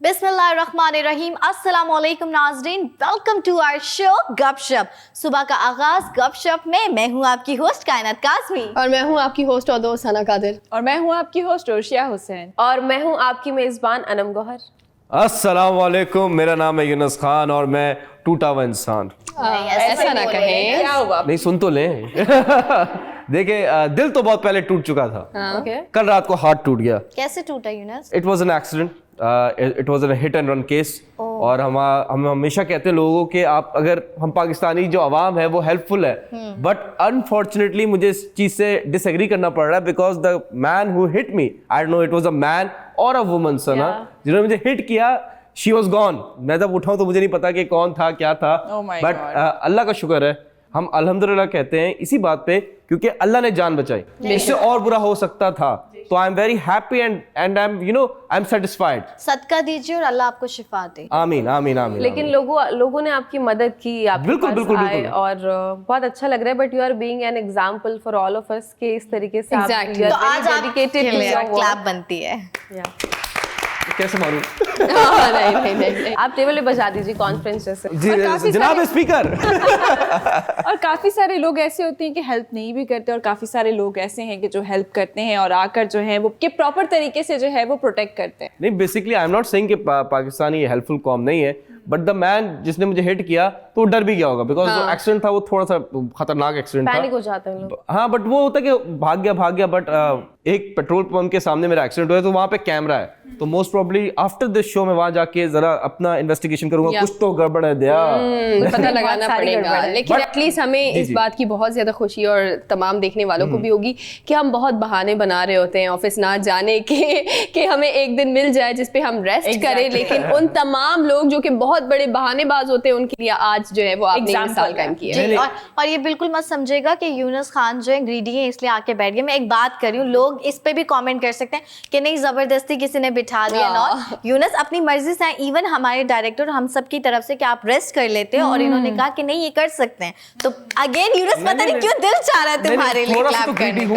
बिस्मिल्लाहिर्रहमानिर्रहीम। अस्सलाम वालेकुम नाज़रीन, वेलकम टू आवर शो गपशप। सुबह का आगाज गपशप में मैं हूँ आपकी होस्ट कायनात काज़मी, और मैं हूँ आपकी होस्ट और दोस्त सना कादिर, और मैं हूँ आपकी होस्ट अर्शिया हुसैन, और मैं हूँ आपकी मेज़बान अनम गौहर। अस्सलाम वालेकुम, मेरा नाम है यूनुस खान और मैं टूटा हुआ इंसान। ऐसा ना कहें। क्या हुआ? नहीं सुन तो लें। देखिए दिल तो बहुत पहले टूट चुका था। ओके, कल रात को हार्ट टूट गया। कैसे टूटा Yunus? It was an accident, it was an hit and run case. और हम हमेशा कहते हैं लोगों के आप अगर हम पाकिस्तानी जो आवाम है वो हेल्पफुल है, बट अनफॉर्चुनेटली मुझे इस चीज से डिसएग्री करना पड़ रहा है because the man who hit me, I don't know it was a man और अ वुमन सना, जिन्होंने मुझे हिट किया, शी वाज गॉन। मैं जब उठाऊं तो मुझे नहीं पता कि कौन था क्या था, बट अल्लाह का शुक्र है, हम अल्हम्दुलिल्लाह कहते हैं इसी बात पे क्योंकि अल्लाह ने जान बचाई। इससे और बुरा हो सकता था, तो I am very happy and I am I am satisfied. सदका दीजिए और अल्लाह आपको शिफा दे। आमीन आमीन आमीन। लेकिन लोगों ने आपकी मदद की, आपके बिल्कुल, पास बिल्कुल, आए, बिल्कुल। और बहुत अच्छा लग रहा है। But you are being an example for all of us कि इस तरीके से Exactly. तो आज आपके लिए क्लैप बनती है। कैसे मारूं? नहीं, आप टेबल पे बजा दीजिए कॉन्फ्रेंस जैसे। जी जनाब स्पीकर। और काफी सारे लोग ऐसे होते हैं कि हेल्प नहीं भी करते, और काफी सारे लोग ऐसे हैं कि जो हेल्प करते हैं और आकर जो है वो के प्रॉपर तरीके से जो है वो प्रोटेक्ट करते हैं। नहीं, basically I am not saying कि पाकिस्तानी हेल्पफुल कौम नहीं है, बट द मैन जिसने मुझे हिट किया तो वो डर भी गया होगा बिकॉज जो एक्सीडेंट था वो थोड़ा सा खतरनाक एक्सीडेंट पैनिक था। हो जाते हैं लोग। हाँ, बट वो होता है कि भाग गया, बट एक पेट्रोल पंप के सामने मेरा एक्सीडेंट हुआ है तो वहाँ पे कैमरा है, तो most probably after this show मैं वहाँ जाके जरा अपना इन्वेस्टिगेशन करूंगा, कुछ तो गड़बड़ है दिया। पता लगाना सारी पड़ेगा। गड़बड़ है। लेकिन एटलीस्ट हमें इस बात की बहुत ज्यादा खुशी और तमाम देखने वालों को भी होगी कि हम बहुत बहाने बना रहे होते हैं ऑफिस ना जाने के कि हमें एक दिन मिल जाए जिस पे हम रेस्ट करें, लेकिन उन तमाम लोग जो कि बहुत बड़े बहानेबाज होते हैं उनके लिए आज जो है वो आपने एक मिसाल कायम की है। जी, और ये बिल्कुल मत समझेगा कि यूनुस खान जो है ग्रीडी है इसलिए आके बैठ गए। मैं एक बात कर रही हूँ, लोग इस पे भी कमेंट कर सकते हैं कि नहीं जबरदस्ती किसी ने बिठा दिया। नॉट, यूनुस अपनी मर्जी से, इवन हमारे डायरेक्टर हम सब की तरफ से कि आप रेस्ट कर लेते हो और इन्होंने कहा कि नहीं ये कर सकते हैं, तो अगेन यूनुस पता नहीं क्यों दिल चाह रहा है तुम्हारे लिए क्लैप करने को।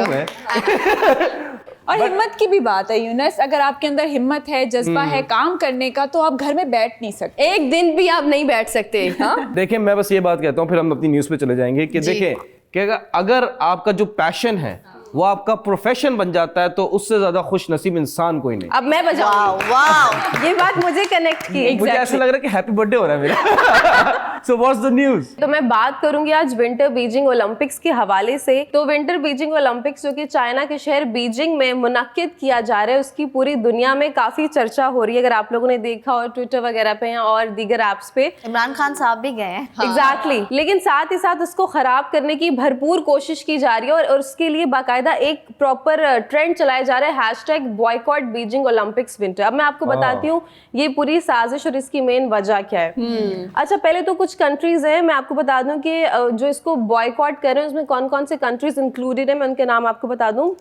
और हिम्मत की भी बात है यूनुस, अगर आपके अंदर हिम्मत है, जज्बा है काम करने का, तो आप घर में बैठ नहीं सकते, एक दिन भी आप नहीं बैठ सकते। हाँ, देखिए मैं बस ये बात कहता हूँ, फिर हम अपनी न्यूज़ पे चले जाएंगे कि देखिए कि अगर आपका जो पैशन है वो आपका प्रोफेशन बन जाता है तो उससे ज्यादा खुश नसीब इंसान कोई नहीं। अब मैं बजाऊं। वाह, ये बात मुझे कनेक्ट की। मुझे ऐसा लग रहा है कि हैप्पी बर्थडे हो रहा है मेरा। So what's the news? तो मैं बात करूंगी आज विंटर बीजिंग ओलंपिक्स के हवाले से। तो विंटर बीजिंग ओलंपिक्स जो कि चाइना के शहर बीजिंग में मुनक्किद किया जा रहा है, उसकी पूरी दुनिया में काफी चर्चा हो रही है। अगर आप लोगों ने देखा हो ट्विटर वगैरह पे और दीगर ऐप्स पे, इमरान खान साहब भी गए हैं। एग्जैक्टली। लेकिन साथ ही साथ उसको खराब करने की भरपूर कोशिश की जा रही है, और उसके लिए बाकायदा एक प्रॉपर ट्रेंड चलाया जा रहा है, hashtag boycott Beijing Olympics winter. अब मैं आपको बताती हूँ ये पूरी साजिश और इसकी मेन वजह क्या है। अच्छा, पहले तो कुछ कंट्रीज हैं, मैं आपको बता दूं कि जो इसको बॉयकॉट कर रहे हैं उसमें कौन कौन से कंट्रीज इंक्लूडेड है, मैं उनके नाम आपको बता दूं।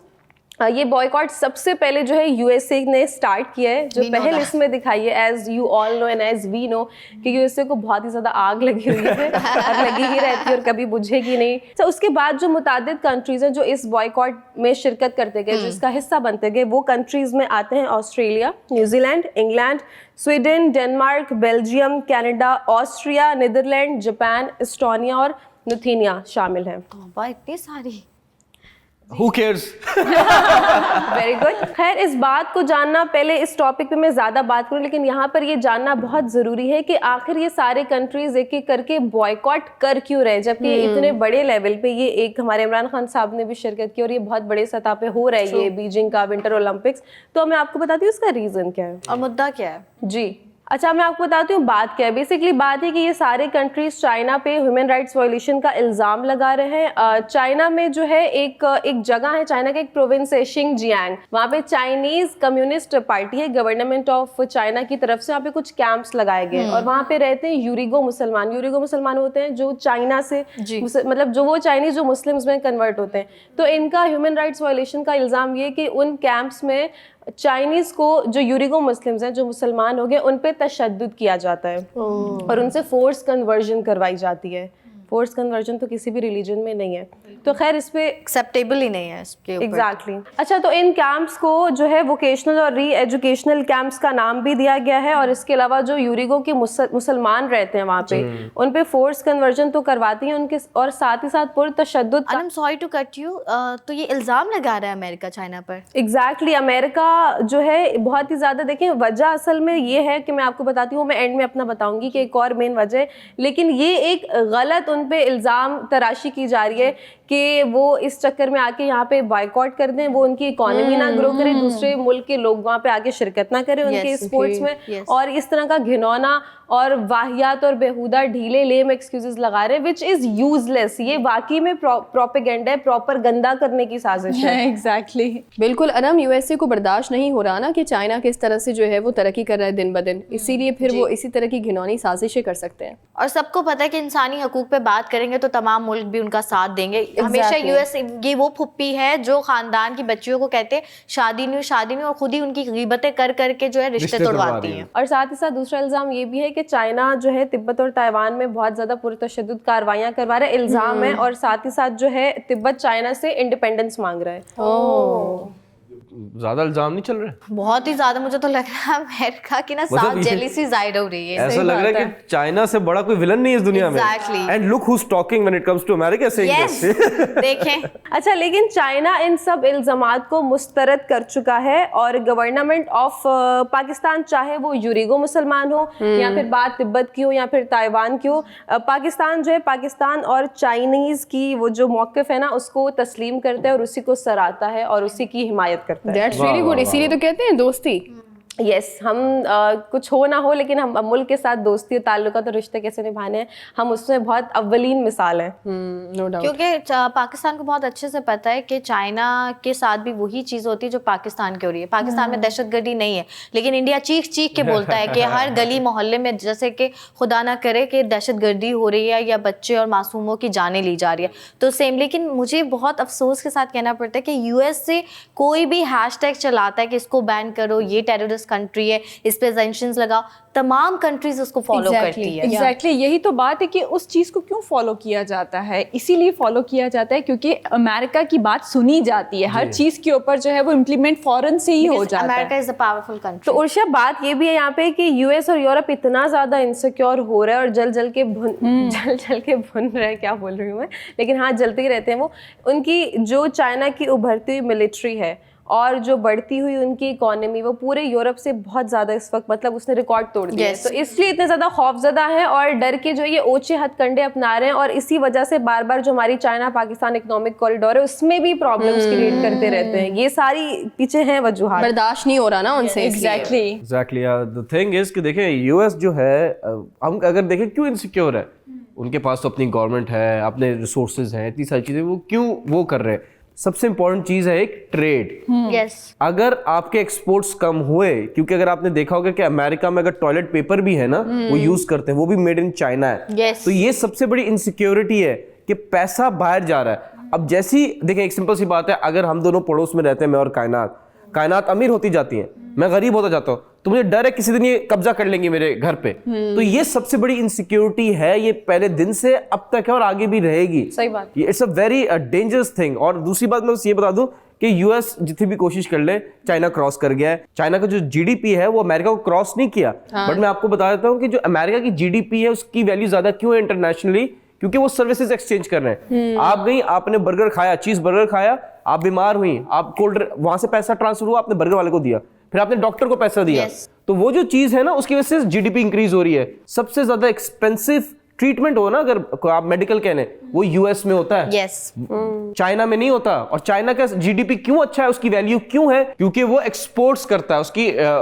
ये बॉयकॉट सबसे पहले जो है यूएसए ने स्टार्ट किया है, जो पहले इसमें दिखाई है। As you all know and as we know कि यूएसए को बहुत ही ज्यादा आग लगी हुई है और लगी ही रहती है और कभी बुझेगी नहीं। तो उसके बाद जो मुतादिद कंट्रीज हैं जो इस बॉयकॉट में शिरकत करते गए, जो इसका हिस्सा बनते गए, वो कंट्रीज में आते हैं Australia, New Zealand, England, Sweden, Denmark, Belgium, Canada, Austria, Netherland, Japan, Estonia और लिथुआनिया शामिल हैं। इतनी सारी। Who cares? Very good. खैर, इस बात को जानना, पहले इस टॉपिक पे मैं ज़्यादा बात करूँ, लेकिन यहाँ पर ये जानना बहुत ज़रूरी है कि आखिर ये सारे कंट्रीज एक एक करके बॉयकॉट कर क्यों रहे, जबकि इतने बड़े लेवल पे ये एक हमारे इमरान खान साहब ने भी शिरकत की और ये बहुत बड़े सतह पे हो रहा है ये बीजिंग का विंटर ओलंपिक्स। तो मैं आपको बताती हूँ इसका रीज़न क्या है और मुद्दा क्या है। जी। अच्छा, मैं आपको बताती हूँ बात क्या है। बेसिकली बात है कि ये सारे कंट्रीज चाइना पे ह्यूमन राइट्स वायलेशन का इल्ज़ाम लगा रहे हैं। चाइना में जो है एक जगह है, चाइना का एक प्रोविंस है शिंगजियांग, वहाँ पे चाइनीज कम्युनिस्ट पार्टी है, गवर्नमेंट ऑफ चाइना की तरफ से वहाँ पे कुछ कैंप्स लगाए गए और वहाँ पे रहते हैं यूरिगो मुसलमान। यूरिगो मुसलमान होते हैं जो चाइना से मतलब जो वो चाइनीज जो मुस्लिम्स में कन्वर्ट होते हैं। तो इनका ह्यूमन राइट्स वायलेशन का इल्ज़ाम ये कि उन कैंप्स में चाइनीज को, जो यूरिगो मुस्लिम्स हैं, जो मुसलमान हो गए, उन पे तशद्दुद किया जाता है और उनसे फोर्स कन्वर्जन करवाई जाती है। फोर्स कन्वर्जन तो किसी भी रिलीजन में नहीं है, तो खैर इस पे एक्सेप्टेबल ही नहीं है इसके ऊपर। एग्जैक्टली अच्छा, तो इन कैंप्स को जो है वोकेशनल और री एजुकेशनल कैंप्स का नाम भी दिया गया है, और इसके अलावा जो यूरिगो के मुसलमान रहते हैं वहाँ पे उन पे फोर्स कन्वर्जन तो करवाती हैं उनके, और साथ ही साथ पुरतशद्दुद I am sorry to cut you, तो ये इल्ज़ाम लगा रहा है अमेरिका चाइना पर। एग्जैक्टली अमेरिका जो है बहुत ही ज़्यादा, देखें वजह असल में ये है कि मैं आपको बताती हूँ, मैं एंड में अपना बताऊंगी कि एक और मेन वजह है, लेकिन ये एक गलत उन पे इल्ज़ाम तराशी की जा रही है कि वो इस चक्कर में आके यहाँ पे बॉयकॉट कर दें, वो उनकी इकोनॉमी ना ग्रो करे, दूसरे मुल्क के लोग वहाँ पे आके शिरकत ना करें उनके स्पोर्ट्स में, और इस तरह का घिनौना और वाहियात और बेहुदा ढीले लेम एक्सक्यूजेस लगा रहे हैं, विच इज़ यूजलेस। ये वाकई में प्रोपेगेंडा है, प्रॉपर गंदा करने की साजिश है। एग्जैक्टली बिल्कुल अनम, यूएसए को बर्दाश्त नहीं हो रहा ना कि चाइना किस तरह से जो है वो तरक्की कर रहा है दिन ब दिन, इसीलिए फिर वो इसी तरह की घिनौनी साजिशें कर सकते हैं। और सबको पता है कि इंसानी हकूक पे बात करेंगे तो तमाम मुल्क भी उनका साथ देंगे। हमेशा यूएस ये वो फुप्पी है जो खानदान की बच्चियों को कहते शादी नहीं, और खुद ही उनकी गीबतें कर करके जो है रिश्ते तोड़वाती हैं। और साथ ही साथ दूसरा इल्ज़ाम ये भी है कि चाइना जो है तिब्बत और ताइवान में बहुत ज़्यादा पुरतशद्दुद कार्रवाइयाँ करवा रहा है, इल्ज़ाम है, और साथ ही साथ जो है तिब्बत चाइना से इंडिपेंडेंस मांग रहा है। ज्यादा इल्जाम नहीं चल रहे? बहुत ही ज्यादा, मुझे तो लग रहा है अमेरिका की ना साथ जेलिसी जाहिर हो रही है। ऐसा लग रहा है कि चाइना से बड़ा कोई विलन नहीं है इस दुनिया में। Exactly. And look who is talking when it comes to America saying Yes, देखें। अच्छा, लेकिन चाइना इन सब इल्ज़ामात को मुस्तरद कर चुका है, और गवर्नमेंट ऑफ पाकिस्तान, चाहे वो यूरिगो मुसलमान हो या फिर बात तिब्बत की हो या फिर ताइवान की हो, पाकिस्तान जो है, पाकिस्तान और चाइनीज़ की वो जो मौक़िफ़ है ना उसको तस्लीम करता है और उसी को सराहता है और उसी की हिमायत करता है। दैट्स रियली गुड, इसीलिए तो कहते हैं दोस्ती। यस, हम कुछ हो ना हो, लेकिन हम मुल्क के साथ दोस्ती और ताल्लुकात और रिश्ते कैसे निभाने हैं, हम उसमें बहुत अव्वलीन मिसाल हैं। नो डाउट, क्योंकि पाकिस्तान को बहुत अच्छे से पता है कि चाइना के साथ भी वही चीज़ होती है जो पाकिस्तान की हो रही है। पाकिस्तान में दहशतगर्दी नहीं है, लेकिन इंडिया चीख चीख के बोलता है कि हर गली मोहल्ले में जैसे कि खुदा ना करे कि दहशतगर्दी हो रही है या बच्चे और मासूमों की जानें ली जा रही है। तो सेम, लेकिन मुझे बहुत अफसोस के साथ कहना पड़ता है कि यूएस से कोई भी हैशटैग चलाता है कि इसको बैन करो, ये टेररिस्ट कंट्री है, इस पे सैंक्शंस लगाओ, तमाम कंट्रीज उसको फॉलो करती है। एग्जैक्टली यही तो बात है कि उस चीज़ को क्यों फॉलो किया जाता है, इसीलिए फॉलो किया जाता है क्योंकि अमेरिका की बात सुनी जाती है, हर चीज़ के ऊपर जो है वो इम्प्लीमेंट फौरन से ही हो जाता है। America is a powerful country. तो उर्शिया, बात ये भी है यहाँ पे कि यूएस और यूरोप इतना ज़्यादा इनसिक्योर हो रहा है और जल जल के भुन रहे हैं, क्या बोल रही हूँ मैं, लेकिन हाँ जलते ही रहते हैं वो। उनकी जो चाइना की उभरती हुई मिलिट्री है और जो बढ़ती हुई उनकी इकोनॉमी, वो पूरे यूरोप से बहुत ज़्यादा इस वक्त, मतलब उसने रिकॉर्ड तोड़ दिया है। तो इसलिए इतने ज़्यादा खौफजदा है और डर के जो ये ओछे हथकंडे अपना रहे हैं, और इसी वजह से बार बार जो हमारी चाइना पाकिस्तान इकोनॉमिक कॉरिडोर है उसमें भी प्रॉब्लम्स क्रिएट करते रहते हैं। ये सारी पीछे हैं वजूहात, बर्दाश्त नहीं हो रहा ना उनसे। एग्जैक्टली द थिंग इज कि देखें यूएस जो है, हम अगर देखें क्यों इनसिक्योर है, उनके पास तो अपनी गवर्नमेंट है, अपने रिसोर्सेज हैं, इतनी सारी चीज़ें, वो क्यों वो कर रहे हैं? सबसे इंपॉर्टेंट चीज है एक ट्रेड। यस, अगर आपके एक्सपोर्ट्स कम हुए, क्योंकि अगर आपने देखा होगा कि अमेरिका में अगर टॉयलेट पेपर भी है ना वो यूज करते हैं, वो भी मेड इन चाइना है। Yes. तो ये सबसे बड़ी इनसिक्योरिटी है कि पैसा बाहर जा रहा है। अब जैसी देखें, एक सिंपल सी बात है, अगर हम दोनों पड़ोस में रहते हैं, मैं और कायनात अमीर होती जाती है, मैं गरीब होता जाता हूँ, तो मुझे डर है किसी दिन ये कब्जा कर लेंगे मेरे घर पे। तो ये सबसे बड़ी इनसिक्योरिटी है, ये पहले दिन से अब तक है और आगे भी रहेगी। सही बात। It's a very dangerous thing. और दूसरी बात मैं बस ये बता दूं कि यूएस जितनी भी कोशिश कर ले, चाइना क्रॉस कर गया है। चाइना का जो जीडीपी है वो अमेरिका को क्रॉस नहीं किया। बट मैं आपको बता देता हूँ कि जो अमेरिका की जीडीपी है उसकी वैल्यू ज्यादा क्यों है इंटरनेशनली, क्योंकि वो सर्विसेज एक्सचेंज कर रहे हैं। आप गई, आपने बर्गर खाया, चीज बर्गर खाया, आप बीमार हुई, आप कोल्ड, वहां से पैसा ट्रांसफर हुआ, आपने बर्गर वाले को दिया, फिर आपने डॉक्टर को पैसा दिया। तो वो जो चीज है ना उसकी वजह से जीडीपी इंक्रीज हो रही है। सबसे ज्यादा एक्सपेंसिव ट्रीटमेंट हो ना अगर आप मेडिकल कहने, वो यूएस में होता है। यस, चाइना में नहीं होता। और चाइना का जीडीपी क्यों अच्छा है, उसकी वैल्यू क्यों है, क्योंकि वो एक्सपोर्ट्स करता है,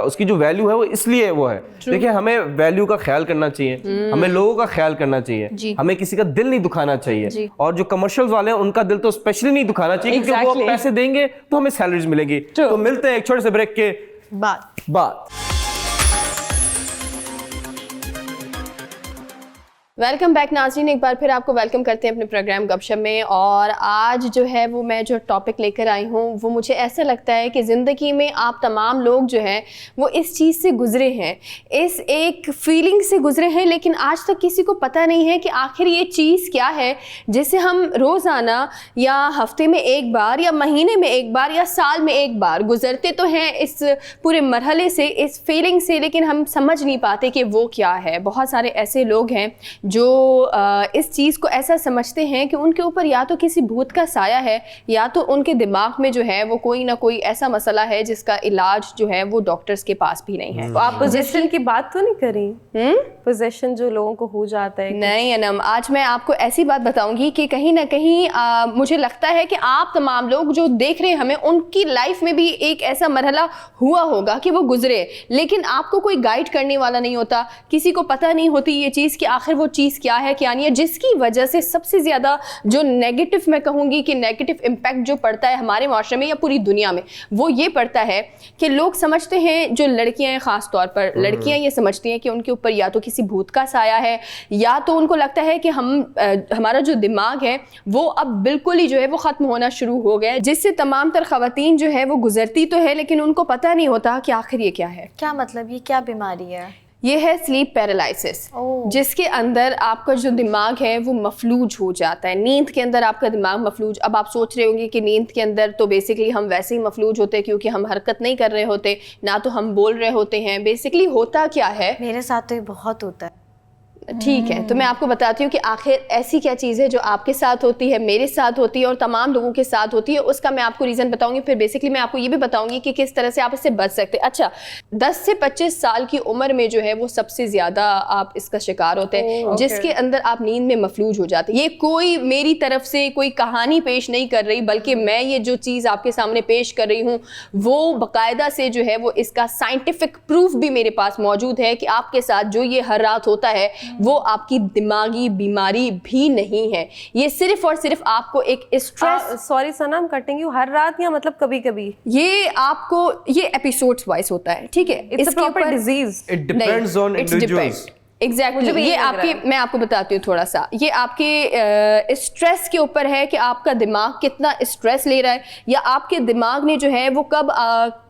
उसकी जो वैल्यू है वो इसलिए वो है। देखिए, हमें वैल्यू का ख्याल करना चाहिए, हमें लोगों का ख्याल करना चाहिए, हमें किसी का दिल नहीं दुखाना चाहिए। और जो कमर्शियल्स वाले हैं उनका दिल तो स्पेशली नहीं दुखाना चाहिए, क्योंकि वो पैसे देंगे तो हमें सैलरीज मिलेगी। तो मिलते हैं एक छोटे से ब्रेक के बाद। वेलकम बैक नाज़रीन, एक बार फिर आपको वेलकम करते हैं अपने प्रोग्राम गपशप में। और आज जो है वो मैं जो टॉपिक लेकर आई हूँ वो मुझे ऐसा लगता है कि ज़िंदगी में आप तमाम लोग जो हैं वो इस चीज़ से गुज़रे हैं, इस एक फीलिंग से गुज़रे हैं, लेकिन आज तक किसी को पता नहीं है कि आखिर ये चीज़ क्या है जिसे हम रोज़ाना या हफ्ते में एक बार या महीने में एक बार या साल में एक बार गुज़रते तो हैं इस पूरे मरहले से, इस फीलिंग से, लेकिन हम समझ नहीं पाते कि वो क्या है। बहुत सारे ऐसे लोग हैं जो इस चीज़ को ऐसा समझते हैं कि उनके ऊपर या तो किसी भूत का साया है या तो उनके दिमाग में जो है वो कोई ना कोई ऐसा मसला है जिसका इलाज जो है वो डॉक्टर्स के पास भी नहीं है। तो आप पोजेशन की बात तो नहीं करी? पोजेशन जो लोगों को हो जाता है? नहीं अनम, आज मैं आपको ऐसी बात बताऊंगी कि कहीं ना कहीं मुझे लगता है कि आप तमाम लोग जो देख रहे हैं हमें, उनकी लाइफ में भी एक ऐसा मरहला हुआ होगा कि वो गुजरे, लेकिन आपको कोई गाइड करने वाला नहीं होता, किसी को पता नहीं होती ये चीज़ कि आखिर वो चीज़ क्या है क्या नहीं है, जिसकी वजह से सबसे ज़्यादा जो नेगेटिव, मैं कहूँगी कि नेगेटिव इम्पैक्ट जो पड़ता है हमारे माशरे में या पूरी दुनिया में, वो ये पड़ता है कि लोग समझते हैं, जो लड़कियां हैं ख़ास तौर पर लड़कियां ये समझती हैं कि उनके ऊपर या तो किसी भूत का साया है या तो उनको लगता है कि हमारा जो दिमाग है वो अब बिल्कुल ही जो है वो ख़त्म होना शुरू हो गया है, जिससे तमाम तर ख़वातीन जो है वो गुजरती तो है लेकिन उनको पता नहीं होता कि आखिर ये क्या है। क्या मतलब, ये क्या बीमारी है? ये है स्लीप पैरालिसिस, जिसके अंदर आपका जो दिमाग है वो मफलूज हो जाता है। नींद के अंदर आपका दिमाग मफलूज, अब आप सोच रहे होंगे कि नींद के अंदर तो बेसिकली हम वैसे ही मफलूज होते हैं क्योंकि हम हरकत नहीं कर रहे होते, ना तो हम बोल रहे होते हैं। बेसिकली होता क्या है, मेरे साथ तो ये बहुत होता है। ठीक है, तो मैं आपको बताती हूँ कि आखिर ऐसी क्या चीज़ है जो आपके साथ होती है, मेरे साथ होती है और तमाम लोगों के साथ होती है, उसका मैं आपको रीज़न बताऊंगी। फिर बेसिकली मैं आपको ये भी बताऊंगी कि किस तरह से आप इससे बच सकते हैं। अच्छा, 10 से 25 साल की उम्र में जो है वो सबसे ज़्यादा आप इसका शिकार होते हैं, जिसके अंदर आप नींद में मफलूज हो जाते हैं। ये कोई मेरी तरफ से कोई कहानी पेश नहीं कर रही, बल्कि मैं ये जो चीज़ आपके सामने पेश कर रही हूँ वो बाकायदा से जो है वो इसका साइंटिफिक प्रूफ भी मेरे पास मौजूद है कि आपके साथ जो ये हर रात होता है वो आपकी दिमागी बीमारी भी नहीं है, ये सिर्फ और सिर्फ आपको एक stress. Sorry Sana, I'm cutting you, हर रात या मतलब कभी कभी? ये आपको ये एपिसोड्स वाइज होता है, ठीक है? It's a proper disease. It depends on individuals. Exactly, ये आपके, मैं आपको बताती हूँ थोड़ा सा, ये आपके स्ट्रेस के ऊपर है कि आपका दिमाग कितना स्ट्रेस ले रहा है या आपके दिमाग ने जो है वो कब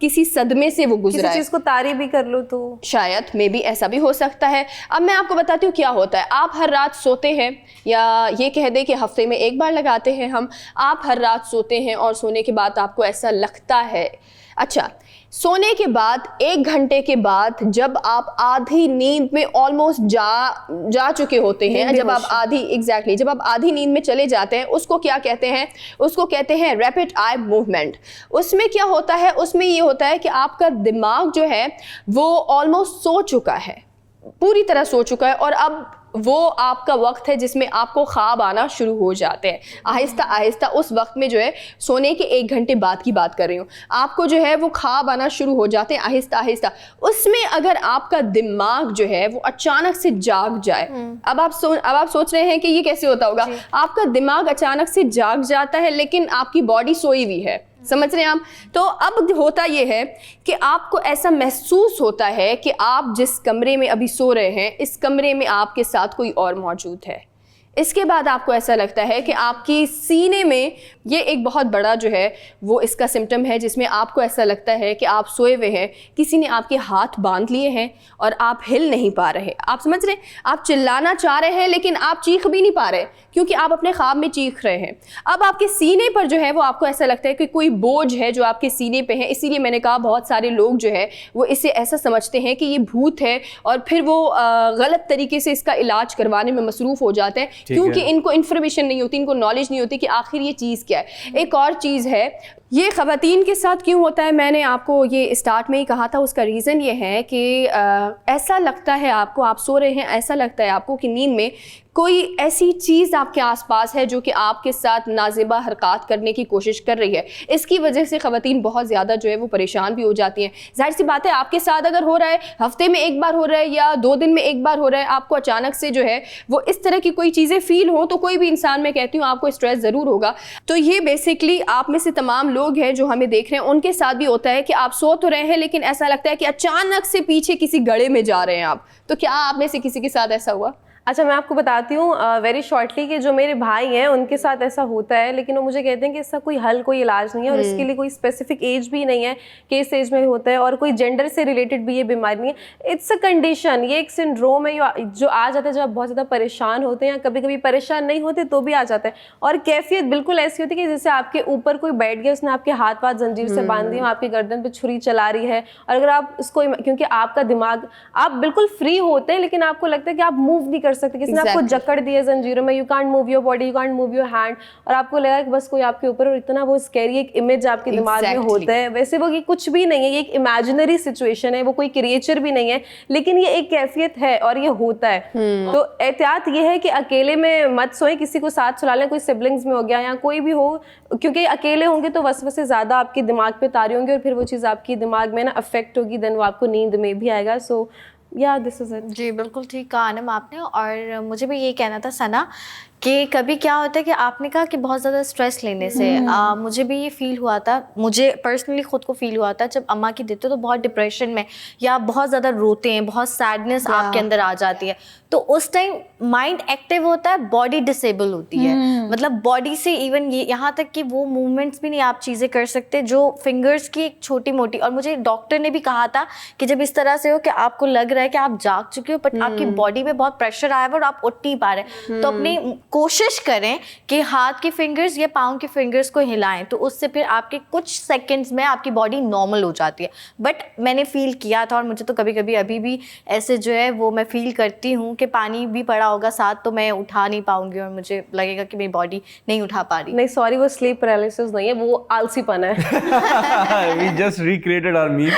किसी सदमे से वो गुजरा है। किसी चीज़ को तारीफ भी कर लो तो शायद मे बी ऐसा भी हो सकता है। अब मैं आपको बताती हूँ क्या होता है। आप हर रात सोते हैं, या ये कह दें कि हफ्ते में एक बार लगाते हैं हम, आप हर रात सोते हैं और सोने के बाद आपको ऐसा लगता है, अच्छा सोने के बाद 1 घंटे के बाद जब आप आधी नींद में ऑलमोस्ट जा चुके होते हैं, जब आप आधी जब आप आधी नींद में चले जाते हैं, उसको क्या कहते हैं, उसको कहते हैं रैपिड आई मूवमेंट। उसमें क्या होता है, उसमें ये होता है कि आपका दिमाग जो है वो ऑलमोस्ट सो चुका है, पूरी तरह सो चुका है, और अब वो आपका वक्त है जिसमें आपको ख्वाब आना शुरू हो जाते हैं आहिस्ता आहिस्ता। उस वक्त में जो है, सोने के 1 घंटे बाद की बात कर रही हूँ, आपको जो है वो ख्वाब आना शुरू हो जाते हैं आहिस्ता आहिस्ता। उसमें अगर आपका दिमाग जो है वो अचानक से जाग जाए, अब आप सोच रहे हैं कि ये कैसे होता होगा, आपका दिमाग अचानक से जाग जाता है लेकिन आपकी बॉडी सोई हुई है, समझ रहे हैं आप? तो अब होता ये है कि आपको ऐसा महसूस होता है कि आप जिस कमरे में अभी सो रहे हैं, इस कमरे में आपके साथ कोई और मौजूद है। इसके बाद आपको ऐसा लगता है कि आपकी सीने में, ये एक बहुत बड़ा जो है वो इसका सिम्टम है, जिसमें आपको ऐसा लगता है कि आप सोए हुए हैं, किसी ने आपके हाथ बांध लिए हैं और आप हिल नहीं पा रहे। आप समझ रहे हैं, आप चिल्लाना चाह रहे हैं लेकिन आप चीख भी नहीं पा रहे क्योंकि आप अपने ख्वाब में चीख रहे हैं। अब आपके सीने पर जो है वो आपको ऐसा लगता है कि कोई बोझ है जो आपके सीने पे है। इसीलिए मैंने कहा बहुत सारे लोग जो है वो इसे ऐसा समझते हैं कि ये भूत है और फिर वो गलत तरीके से इसका इलाज करवाने में मसरूफ़ हो जाते हैं क्योंकि इनको इन्फॉर्मेशन नहीं होती, इनको नॉलेज नहीं होती कि आखिर ये चीज़ क्या है। एक और चीज़ है, ये ख़वातीन के साथ क्यों होता है, मैंने आपको ये स्टार्ट में ही कहा था। उसका रीज़न ये है कि ऐसा लगता है आपको, आप सो रहे हैं, ऐसा लगता है आपको कि नींद में कोई ऐसी चीज़ आपके आसपास है जो कि आपके साथ नाज़ेबा हरकत करने की कोशिश कर रही है। इसकी वजह से ख़वातीन बहुत ज़्यादा जो है वो परेशान भी हो जाती हैं। जाहिर सी बात है, आपके साथ अगर हो रहा है, हफ्ते में एक बार हो रहा है या 2 दिन में एक बार हो रहा है, आपको अचानक से जो है वो इस तरह की कोई चीज़ें फ़ील हो, तो कोई भी इंसान, मैं कहती हूँ, आपको स्ट्रेस ज़रूर होगा। तो ये बेसिकली आप में से तमाम लोग हैं जो हमें देख रहे हैं, उनके साथ भी होता है कि आप सो तो रहे हैं लेकिन ऐसा लगता है कि अचानक से पीछे किसी गड्ढे में जा रहे हैं आप। तो क्या आप में से किसी के साथ ऐसा हुआ? अच्छा, मैं आपको बताती हूँ वेरी शॉर्टली कि जो मेरे भाई हैं उनके साथ ऐसा होता है, लेकिन वो मुझे कहते हैं कि इसका कोई हल, कोई इलाज नहीं है और इसके लिए कोई स्पेसिफिक एज भी नहीं है कि इस एज में होता है, और कोई जेंडर से रिलेटेड भी ये बीमारी नहीं है। इट्स अ कंडीशन, ये एक सिंड्रोम है जो आ जाता है जब आप बहुत ज़्यादा परेशान होते हैं, या कभी कभी परेशान नहीं होते तो भी आ जाता है। और कैफियत बिल्कुल ऐसी होती है कि जैसे आपके ऊपर कोई बैठ गया, उसने आपके हाथ पाथ जंजीर से बांध दिए, आपकी गर्दन पे छुरी चला रही है, और अगर आप उसको, क्योंकि आपका दिमाग, आप बिल्कुल फ्री होते हैं लेकिन आपको लगता है कि आप मूव नहीं कर सकते, किसी ने आपको जकड़ दिया जंजीरों में, you can't move your body, you can't move your hand, और आपको लगा कि बस कोई आपके ऊपर, और इतना वो स्कैरी एक इमेज आपके दिमाग में होता है। वैसे वो ये कुछ भी नहीं है, ये एक इमेजिनरी सिचुएशन है, वो कोई क्रिएचर भी नहीं है, लेकिन ये एक कैफियत है और ये होता है। तो एहतियात ये है कि अकेले में मत सोए, किसी को साथ सुला लें, कोई सिबलिंग्स में हो गया या कोई भी हो, क्योंकि अकेले होंगे तो वसवसे ज़्यादा आपके दिमाग पे तारी होंगे और फिर वो चीज़ आपके दिमाग में ना अफेक्ट होगी, देन वो आपको नींद में भी आएगा। सो या दिस इज इट। जी बिल्कुल ठीक कहा अनम आपने। और मुझे भी ये कहना था सना कि कभी क्या होता है कि आपने कहा कि बहुत ज़्यादा स्ट्रेस लेने से मुझे भी ये फील हुआ था, मुझे पर्सनली ख़ुद को फील हुआ था जब अम्मा की डेथ, तो बहुत डिप्रेशन में या बहुत ज़्यादा रोते हैं, बहुत सैडनेस आपके अंदर आ जाती है, तो उस टाइम माइंड एक्टिव होता है, बॉडी डिसेबल होती है, मतलब बॉडी से इवन ये यहाँ तक कि वो मूवमेंट्स भी नहीं आप चीज़ें कर सकते जो फिंगर्स की एक छोटी मोटी। और मुझे डॉक्टर ने भी कहा था कि जब इस तरह से हो कि आपको लग रहा है कि आप जाग चुके हो बट आपकी बॉडी में बहुत प्रेशर आया हुआ और आप उठ नहीं पा रहे, तो अपनी कोशिश करें कि हाथ की फिंगर्स या पाँव की फिंगर्स को हिलाएं, तो उससे फिर आपके कुछ सेकंड्स में आपकी बॉडी नॉर्मल हो जाती है। बट मैंने फील किया था, और मुझे तो कभी कभी अभी भी ऐसे जो है वो मैं फील करती हूँ कि पानी भी पड़ा होगा साथ तो मैं उठा नहीं पाऊंगी और मुझे लगेगा कि मेरी बॉडी नहीं उठा पा रही। नहीं सॉरी, वो स्लीप पैरालिसिस नहीं है, वो आलसीपना है। We just recreated our meme.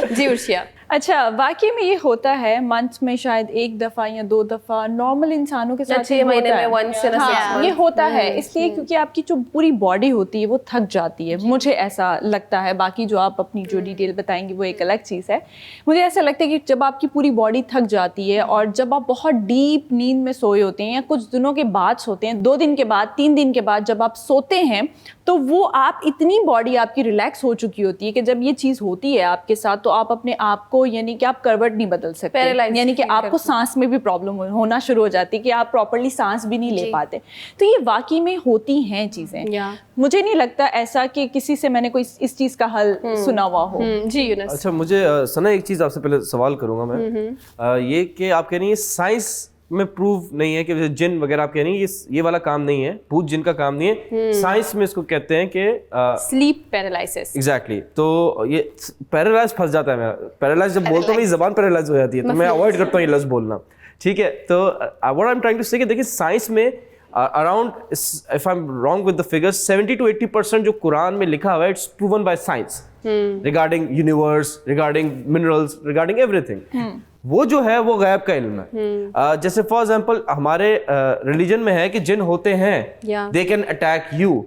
जी उर्शिया। अच्छा, वाकई में ये होता है मंथ में शायद 1 दफ़ा या 2 दफ़ा, नॉर्मल इंसानों के साथ 6 महीने में once in a 6 हाँ, ये होता है इसलिए क्योंकि आपकी जो पूरी बॉडी होती है वो थक जाती है, मुझे ऐसा लगता है। बाकी जो आप अपनी जो डिटेल बताएंगी वो एक अलग चीज़ है। मुझे ऐसा लगता है कि जब आपकी पूरी बॉडी थक जाती है और जब आप बहुत डीप नींद में सोए होते हैं या कुछ दिनों के बाद सोते हैं, 2 दिन के बाद, 3 दिन के बाद जब आप सोते हैं, तो वो आप इतनी बॉडी आपकी रिलैक्स हो चुकी होती है कि जब ये चीज़ होती है आपके साथ तो आप अपने आप को, यानी कि आप करवट नहीं बदल सकते, यानी कि आपको सांस में भी प्रॉब्लम होना शुरू हो जाती है कि आप प्रॉपर्ली सांस भी नहीं ले पाते। तो ये वाकई में होती हैं चीज़ें। मुझे नहीं लगता ऐसा कि किसी से मैंने कोई इस चीज़ का हल सुना हुआ हो। जी यूनुस। अच्छा, मुझे सना एक चीज़ आपसे पहले सवाल करूंगा मैं, ये कि आप कह रही हैं साइंस में प्रूव नहीं है कि जिन वगैरह आप कह रही हैं ये वाला काम नहीं है, भूत जिन का काम नहीं है, साइंस में इसको कहते हैं कि स्लीप पैरालिसिस। एग्जैक्टली। तो ये पैरालाइज फंस जाता है मेरा, पैरालाइज जब बोलता हूँ मेरी ज़बान पैरालाइज हो जाती है, तो मैं अवॉइड करता हूँ ये लफ्ज़ बोलना, ठीक है। तो what I am trying to say कि देखिए साइंस में around, if I am wrong with the figures, 70 to 80% जो कुरान में लिखा हुआ है it's proven by science regarding universe, regarding minerals, regarding everything. वो जो है वो गैब का इल्म है। जैसे फॉर एग्जांपल हमारे रिलीजन में है कि जिन होते हैं, they can attack you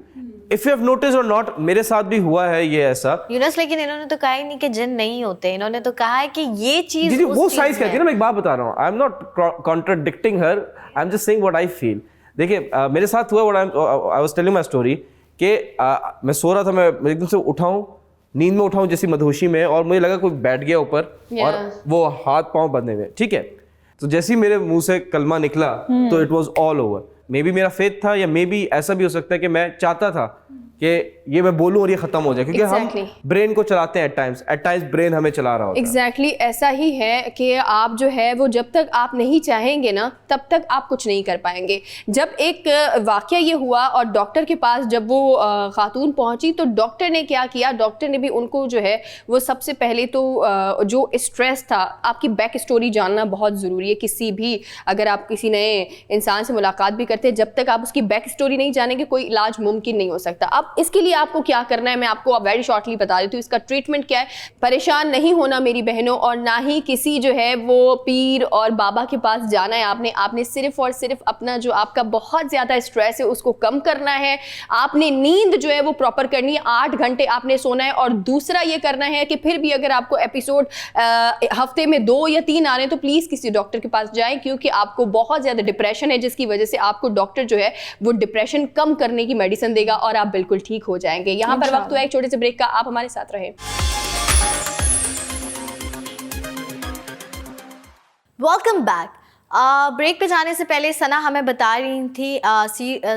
if you have notice और नॉट। मेरे साथ भी हुआ है ये ऐसा यूनुस, लेकिन इन्होंने तो कहा ही नहीं कि जिन नहीं होते, इन्होंने तो कहा है कि ये चीज जी वो साइंस कहती है ना, मैं एक बात बता रहा हूँ, I am not contradicting her, I am just saying what I feel. देखिए मेरे साथ हुआ, I was telling my story कि मैं सो रहा था, मैं एकदम से उठाऊं, नींद में उठाऊं जैसी मदहोशी में, और मुझे लगा कोई बैठ गया ऊपर और वो हाथ पांव बंधे हुए, ठीक है। तो जैसे ही मेरे मुंह से कलमा निकला तो it was all over. May be मेरा फेथ था, या मे बी ऐसा भी हो सकता है कि मैं चाहता था कि ये मैं बोलूं और ये खत्म हो जाए, क्योंकि हम ब्रेन को चलाते हैं एट टाइम्स ब्रेन हमें चला रहा होता है। एग्जैक्टली ऐसा ही है कि आप जो है वो जब तक आप नहीं चाहेंगे ना तब तक आप कुछ नहीं कर पाएंगे। जब एक वाकया ये हुआ और डॉक्टर के पास जब वो खातून पहुंची तो डॉक्टर ने क्या किया, डॉक्टर ने भी उनको जो है वो सबसे पहले तो जो स्ट्रेस था, आपकी बैक स्टोरी जानना बहुत ज़रूरी है। किसी भी, अगर आप किसी नए इंसान से मुलाकात भी करते हैं, जब तक आप उसकी बैक स्टोरी नहीं जानेंगे कोई इलाज मुमकिन नहीं हो सकता। अब इसके लिए आपको क्या करना है मैं आपको वेरी शॉर्टली बता देती हूँ। इसका ट्रीटमेंट क्या है, परेशान नहीं होना मेरी बहनों, और ना ही किसी जो है वो पीर और बाबा के पास जाना है। आपने सिर्फ और सिर्फ अपना जो आपका बहुत ज़्यादा स्ट्रेस है उसको कम करना है। आपने नींद जो है वो प्रॉपर करनी है, 8 घंटे आपने सोना है। और दूसरा ये करना है कि फिर भी अगर आपको एपिसोड हफ्ते में 2 या 3 आ रहे हैं तो प्लीज़ किसी डॉक्टर के पास जाएं, क्योंकि आपको बहुत ज़्यादा डिप्रेशन है जिसकी वजह से आपको डॉक्टर जो है वो डिप्रेशन कम करने की मेडिसिन देगा और आप बिल्कुल ठीक हो जाएंगे। यहाँ पर वक्त हुआ एक छोटे से ब्रेक का, आप हमारे साथ रहें। Welcome back. ब्रेक पे जाने से पहले सना हमें बता रही थी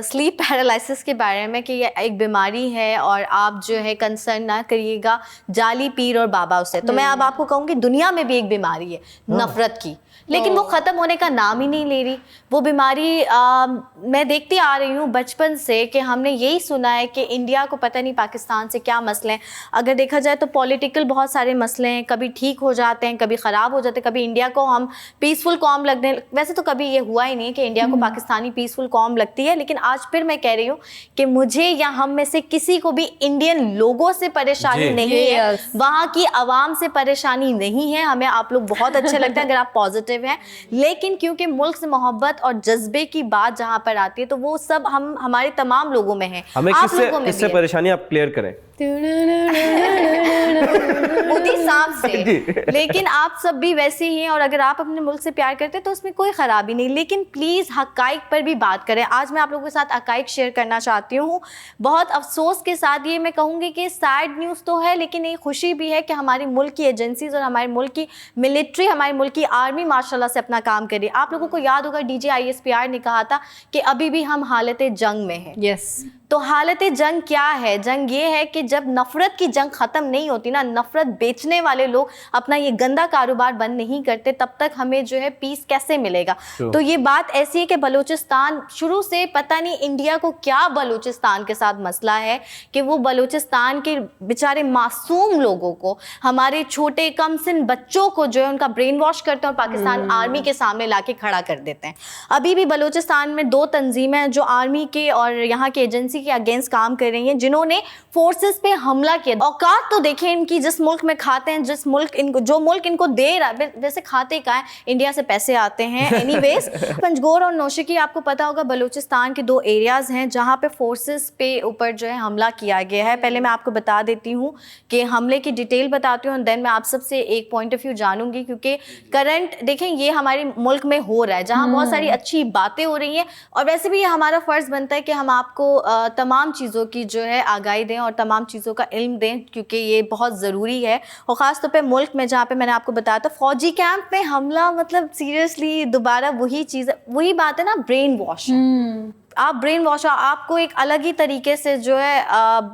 स्लीप पैरालिसिस के बारे में कि ये एक बीमारी है और आप जो है कंसर्न ना करिएगा जाली पीर और बाबा उससे। तो मैं अब आपको कहूँगी दुनिया में भी एक बीमारी है नफरत की, लेकिन वो ख़त्म होने का नाम ही नहीं ले रही। वो बीमारी मैं देखती आ रही हूँ बचपन से कि हमने यही सुना है कि इंडिया को पता नहीं पाकिस्तान से क्या मसले हैं। अगर देखा जाए तो पॉलिटिकल बहुत सारे मसले हैं, कभी ठीक हो जाते हैं, कभी ख़राब हो जाते हैं, कभी इंडिया को हम पीसफुल कौम लगने, वैसे तो कभी ये हुआ ही नहीं कि इंडिया को पाकिस्तानी पीसफुल कौम लगती है, लेकिन आज फिर मैं कह रही हूँ कि मुझे या हम में से किसी को भी इंडियन लोगों से परेशानी नहीं है, वहाँ की आवाम से परेशानी नहीं है। हमें आप लोग बहुत अच्छे लगते हैं अगर आप पॉजिटिव हैं, लेकिन क्योंकि मुल्क से मोहब्बत और जज्बे की बात जहाँ पर आती है तो वो सब हम हमारे तमाम लोगों में है। हमें किससे परेशानी आप क्लियर करें मोदी साहब से, लेकिन आप सब भी वैसे ही हैं और अगर आप अपने मुल्क से प्यार करते हैं तो उसमें कोई ख़राबी नहीं, लेकिन प्लीज़ हक़ाइक़ पर भी बात करें। आज मैं आप लोगों के साथ हक़ाइक़ शेयर करना चाहती हूँ। बहुत अफसोस के साथ ये मैं कहूँगी कि सैड न्यूज़ तो है, लेकिन एक खुशी भी है कि हमारे मुल्क की एजेंसीज़ और हमारे मुल्क की मिलिट्री, हमारे मुल्क की आर्मी माशाल्लाह से अपना काम कर रही है। आप लोगों को याद होगा DGISPR ने कहा था कि अभी भी हम हालत जंग में हैं। यस, तो हालत जंग क्या है? जंग ये है कि जब नफ़रत की जंग ख़त्म नहीं होती ना, नफ़रत बेचने वाले लोग अपना ये गंदा कारोबार बंद नहीं करते, तब तक हमें जो है पीस कैसे मिलेगा। तो ये बात ऐसी है कि बलूचिस्तान शुरू से पता नहीं इंडिया को क्या बलूचिस्तान के साथ मसला है कि वो बलूचिस्तान के बेचारे मासूम लोगों को, हमारे छोटे कम सिन बच्चों को जो है उनका ब्रेन वॉश करते हैं और पाकिस्तान आर्मी के सामने लाके खड़ा कर देते हैं। अभी भी बलूचिस्तान में 2 तंजीमें हैं जो आर्मी के और यहाँ के एजेंसी के अगेंस्ट काम कर रही हैं, जिन्होंने फोर्सेस पे हमला किया। औकात तो देखें इनकी, जिस मुल्क में खाते हैं, जिस मुल्क इनको, जो मुल्क इनको दे रहा है, वैसे खाते का है, इंडिया से पैसे आते हैं। एनीवेज, पंजगोर और नौशकी आपको पता होगा बलूचिस्तान के 2 एरियाज़ हैं जहाँ पे फोर्सेस पे ऊपर जो है हमला किया गया है। पहले मैं आपको बता देती हूँ कि हमले की डिटेल बताती हूँ, देन मैं आप सबसे एक पॉइंट ऑफ व्यू जानूंगी, क्योंकि करंट देखें ये हमारे मुल्क में हो रहा है जहाँ बहुत सारी अच्छी बातें हो रही हैं, और वैसे भी ये हमारा फ़र्ज़ बनता है कि हम आपको तमाम चीज़ों की जो है आगाही दें और तमाम चीज़ों का इल्म दें, क्योंकि ये बहुत ज़रूरी है। और ख़ास तौर पे मुल्क में जहाँ पे मैंने आपको बताया था फ़ौजी कैंप में हमला, मतलब सीरियसली दोबारा वही चीज़, वही बात है ना, ब्रेन वॉश। आप ब्रेन वॉश, आपको एक अलग ही तरीके से जो है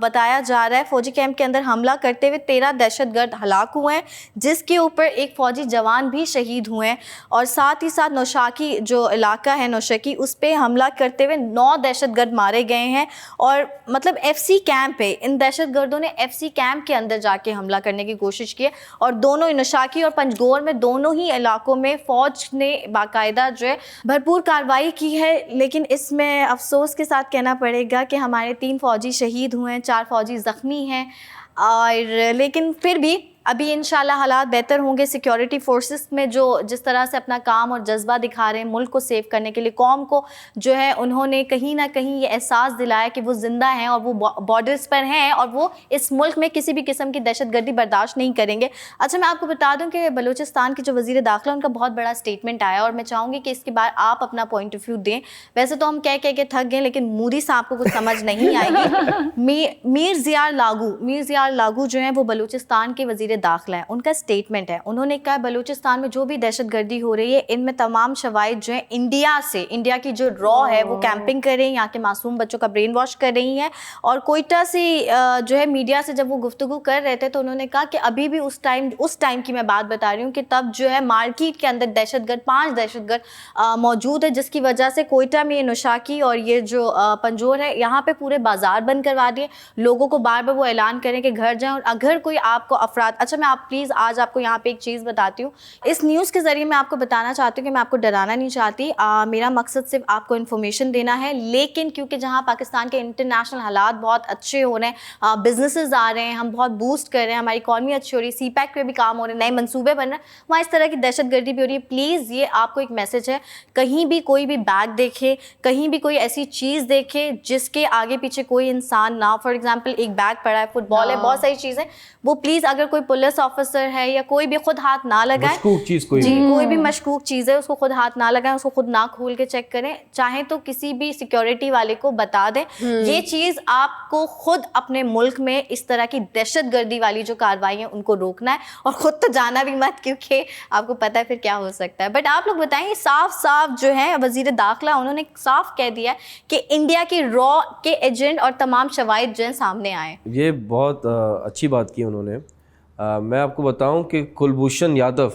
बताया जा रहा है। फ़ौजी कैंप के अंदर हमला करते हुए 13 दहशतगर्द हलाक हुए हैं, जिसके ऊपर एक फ़ौजी जवान भी शहीद हुए हैं, और साथ ही साथ नौशाकी जो इलाका है नौशकी, उस पर हमला करते हुए 9 दहशतगर्द मारे गए हैं। और मतलब FC कैंप है, इन दहशतगर्दों ने FC कैंप के अंदर जाके हमला करने की कोशिश की है, और दोनों नौशाकी और पंजगोर में दोनों ही इलाकों में फ़ौज ने बाकायदा जो है भरपूर कार्रवाई की है। लेकिन इसमें अफसोस के साथ कहना पड़ेगा कि हमारे 3 फ़ौजी शहीद हुए हैं, 4 फ़ौजी ज़ख्मी हैं, और लेकिन फिर भी अभी इंशाल्लाह हालात बेहतर होंगे। सिक्योरिटी फोर्सेस में जो जिस तरह से अपना काम और जज्बा दिखा रहे हैं मुल्क को सेव करने के लिए, कौम को जो है उन्होंने कहीं ना कहीं ये एहसास दिलाया कि वो ज़िंदा हैं और वो बॉर्डर्स पर हैं और वो इस मुल्क में किसी भी किस्म की दहशतगर्दी बर्दाश्त नहीं करेंगे। अच्छा, मैं आपको बता दूं कि बलूचिस्तान के जो वज़ीर दाखिला, उनका बहुत बड़ा स्टेटमेंट आया, और मैं चाहूँगी कि इसके बाद आप अपना पॉइंट ऑफ व्यू दें। वैसे तो हम कह के थक गए, लेकिन मोदी साहब को कुछ समझ नहीं आएगी। मीर ज़ियार लागू जो है वो बलूचिस्तान के वज़ीर दाखिला है। उनका स्टेटमेंट है, उन्होंने कहा बलूचिस्तान में जो भी दहशतगर्दी हो रही है, इनमें तमाम शवाहिद जो है इंडिया की जो रॉ है वो कैंपिंग कर रही है, यहाँ के मासूम बच्चों का ब्रेन वॉश कर रही हैं। और कोयटा से जो है मीडिया से जब वो गुफ्तगू कर रहे थे तो उन्होंने कहा कि अभी भी उस टाइम की मैं बात बता रही हूँ कि तब जो है मार्केट के अंदर 5 दहशतगर्द मौजूद है, जिसकी वजह से कोयटा में ये नौशाकी और ये जो पंजोर है, यहाँ पे पूरे बाजार बंद करवा दिए। लोगों को बार बार वो ऐलान करें कि घर जाएं, और अगर कोई आपको अफराद, अच्छा मैं आप प्लीज़ आज आपको यहाँ पे एक चीज़ बताती हूँ। इस न्यूज़ के ज़रिए मैं आपको बताना चाहती हूँ कि मैं आपको डराना नहीं चाहती, मेरा मकसद सिर्फ आपको इन्फॉर्मेशन देना है। लेकिन क्योंकि जहाँ पाकिस्तान के इंटरनेशनल हालात बहुत अच्छे हो रहे हैं, बिजनेसेस आ रहे हैं, हम बहुत बूस्ट कर रहे हैं, हमारी इकॉनमी अच्छी हो रही है, CPEC पे भी काम हो रहे हैं, नए मंसूबे बन रहे हैं, वहाँ इस तरह की दहशतगर्दी भी हो रही है। प्लीज़ ये आपको एक मैसेज है, कहीं भी कोई भी बैग देखे, कहीं भी कोई ऐसी चीज़ देखे जिसके आगे पीछे कोई इंसान ना, फॉर एग्जाम्पल एक बैग पड़ा है, फुटबॉल है, बहुत सारी चीज़ें, वो प्लीज़ अगर कोई पुलिस ऑफिसर है या कोई भी खुद हाथ ना लगाए, मशकूक चीज कोई जी भी। कोई भी मशकूक चीज़ है उसको खुद हाथ ना लगाएं, उसको खुद ना खोल के चेक करें, चाहे तो किसी भी सिक्योरिटी वाले को बता दें। ये चीज़ आपको खुद अपने मुल्क में इस तरह की दहशतगर्दी वाली जो कार्रवाई है उनको रोकना है, और खुद तो जाना भी मत, क्योंकि आपको पता है फिर क्या हो सकता है। बट आप लोग बताएं, साफ साफ जो है वज़ीर दाखिला उन्होंने साफ कह दिया है कि इंडिया के रॉ के एजेंट और तमाम शवाहिद जो हैं सामने आए। ये बहुत अच्छी बात की उन्होंने। मैं आपको बताऊं कि कुलभूषण यादव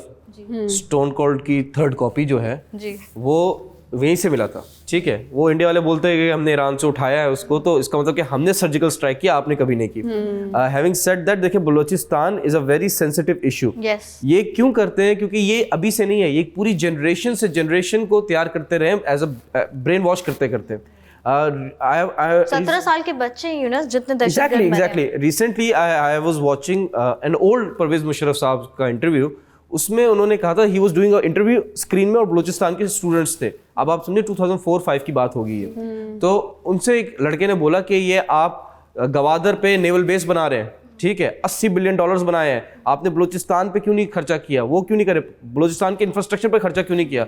स्टोन कोल्ड की 3rd कॉपी जो है जी वो वहीं से मिला था, ठीक है। वो इंडिया वाले बोलते हैं कि हमने ईरान से उठाया है उसको, तो इसका मतलब कि हमने सर्जिकल स्ट्राइक किया, आपने कभी नहीं की। हैविंग सेड दैट, देखिए Balochistan is a very sensitive issue. Yes, ये क्यों करते हैं? क्योंकि ये अभी से नहीं है, ये पूरी जनरेशन से जनरेशन को तैयार करते रहे एज अ ब्रेन वॉश करते करते। 17 साल के बच्चे हैं यूनुस, जितने दहशतगर्द बने। Exactly recently I was watching an old Pervez Musharraf साहब का इंटरव्यू। उसमें उन्होंने कहा था, he was doing a interview screen में, और बलूचिस्तान के स्टूडेंट्स थे। अब आप समझे 2004-5 की बात होगी ये। तो उनसे एक लड़के ने बोला कि ये आप गवादर पे नेवल बेस बना रहे हैं, ठीक है, $80 बिलियन बनाए हैं, आपने बलूचिस्तान पे क्यों नहीं खर्चा किया? वो क्यों नहीं करे? बलूचिस्तान के इंफ्रास्ट्रक्चर पे खर्चा क्यों नहीं किया?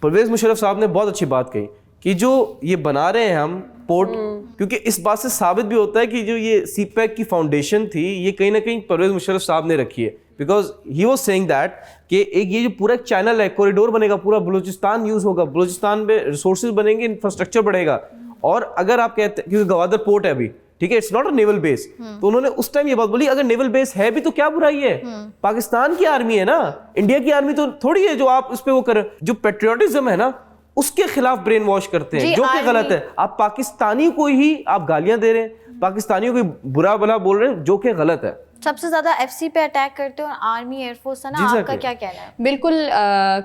परवेज मुशर्रफ साहब ने बहुत अच्छी बात कही कि जो ये बना रहे हैं हम पोर्ट, क्योंकि इस बात से साबित भी होता है कि जो ये सीपैक की फाउंडेशन थी ये कहीं ना कहीं परवेज मुशर्रफ साहब ने रखी है, because he was saying that कि एक ये जो पूरा एक चैनल है, कॉरिडोर बनेगा, पूरा बलूचिस्तान यूज होगा, बलूचिस्तान में रिसोर्सेज बनेंगे, इंफ्रास्ट्रक्चर बढ़ेगा। और अगर आप कहते हैं, क्योंकि गवादर पोर्ट है अभी, ठीक है, it's not a naval base, तो उन्होंने उस टाइम ये बात बोली, अगर नेवल बेस है भी तो क्या बुराई है? पाकिस्तान की आर्मी है ना, इंडिया की आर्मी तो थोड़ी है जो आप उस पे वो करें। जो पेट्रियोटिज्म है ना उसके खिलाफ ब्रेन वॉश करते हैं, जो कि गलत है। आप पाकिस्तानी को ही आप गालियां दे रहे हैं, पाकिस्तानियों को बुरा भला बोल रहे हैं, जो कि गलत है। सबसे ज्यादा एफसी पे अटैक करते हो आर्मी एयरफोर्स है ना, आपका क्या कहना है? बिल्कुल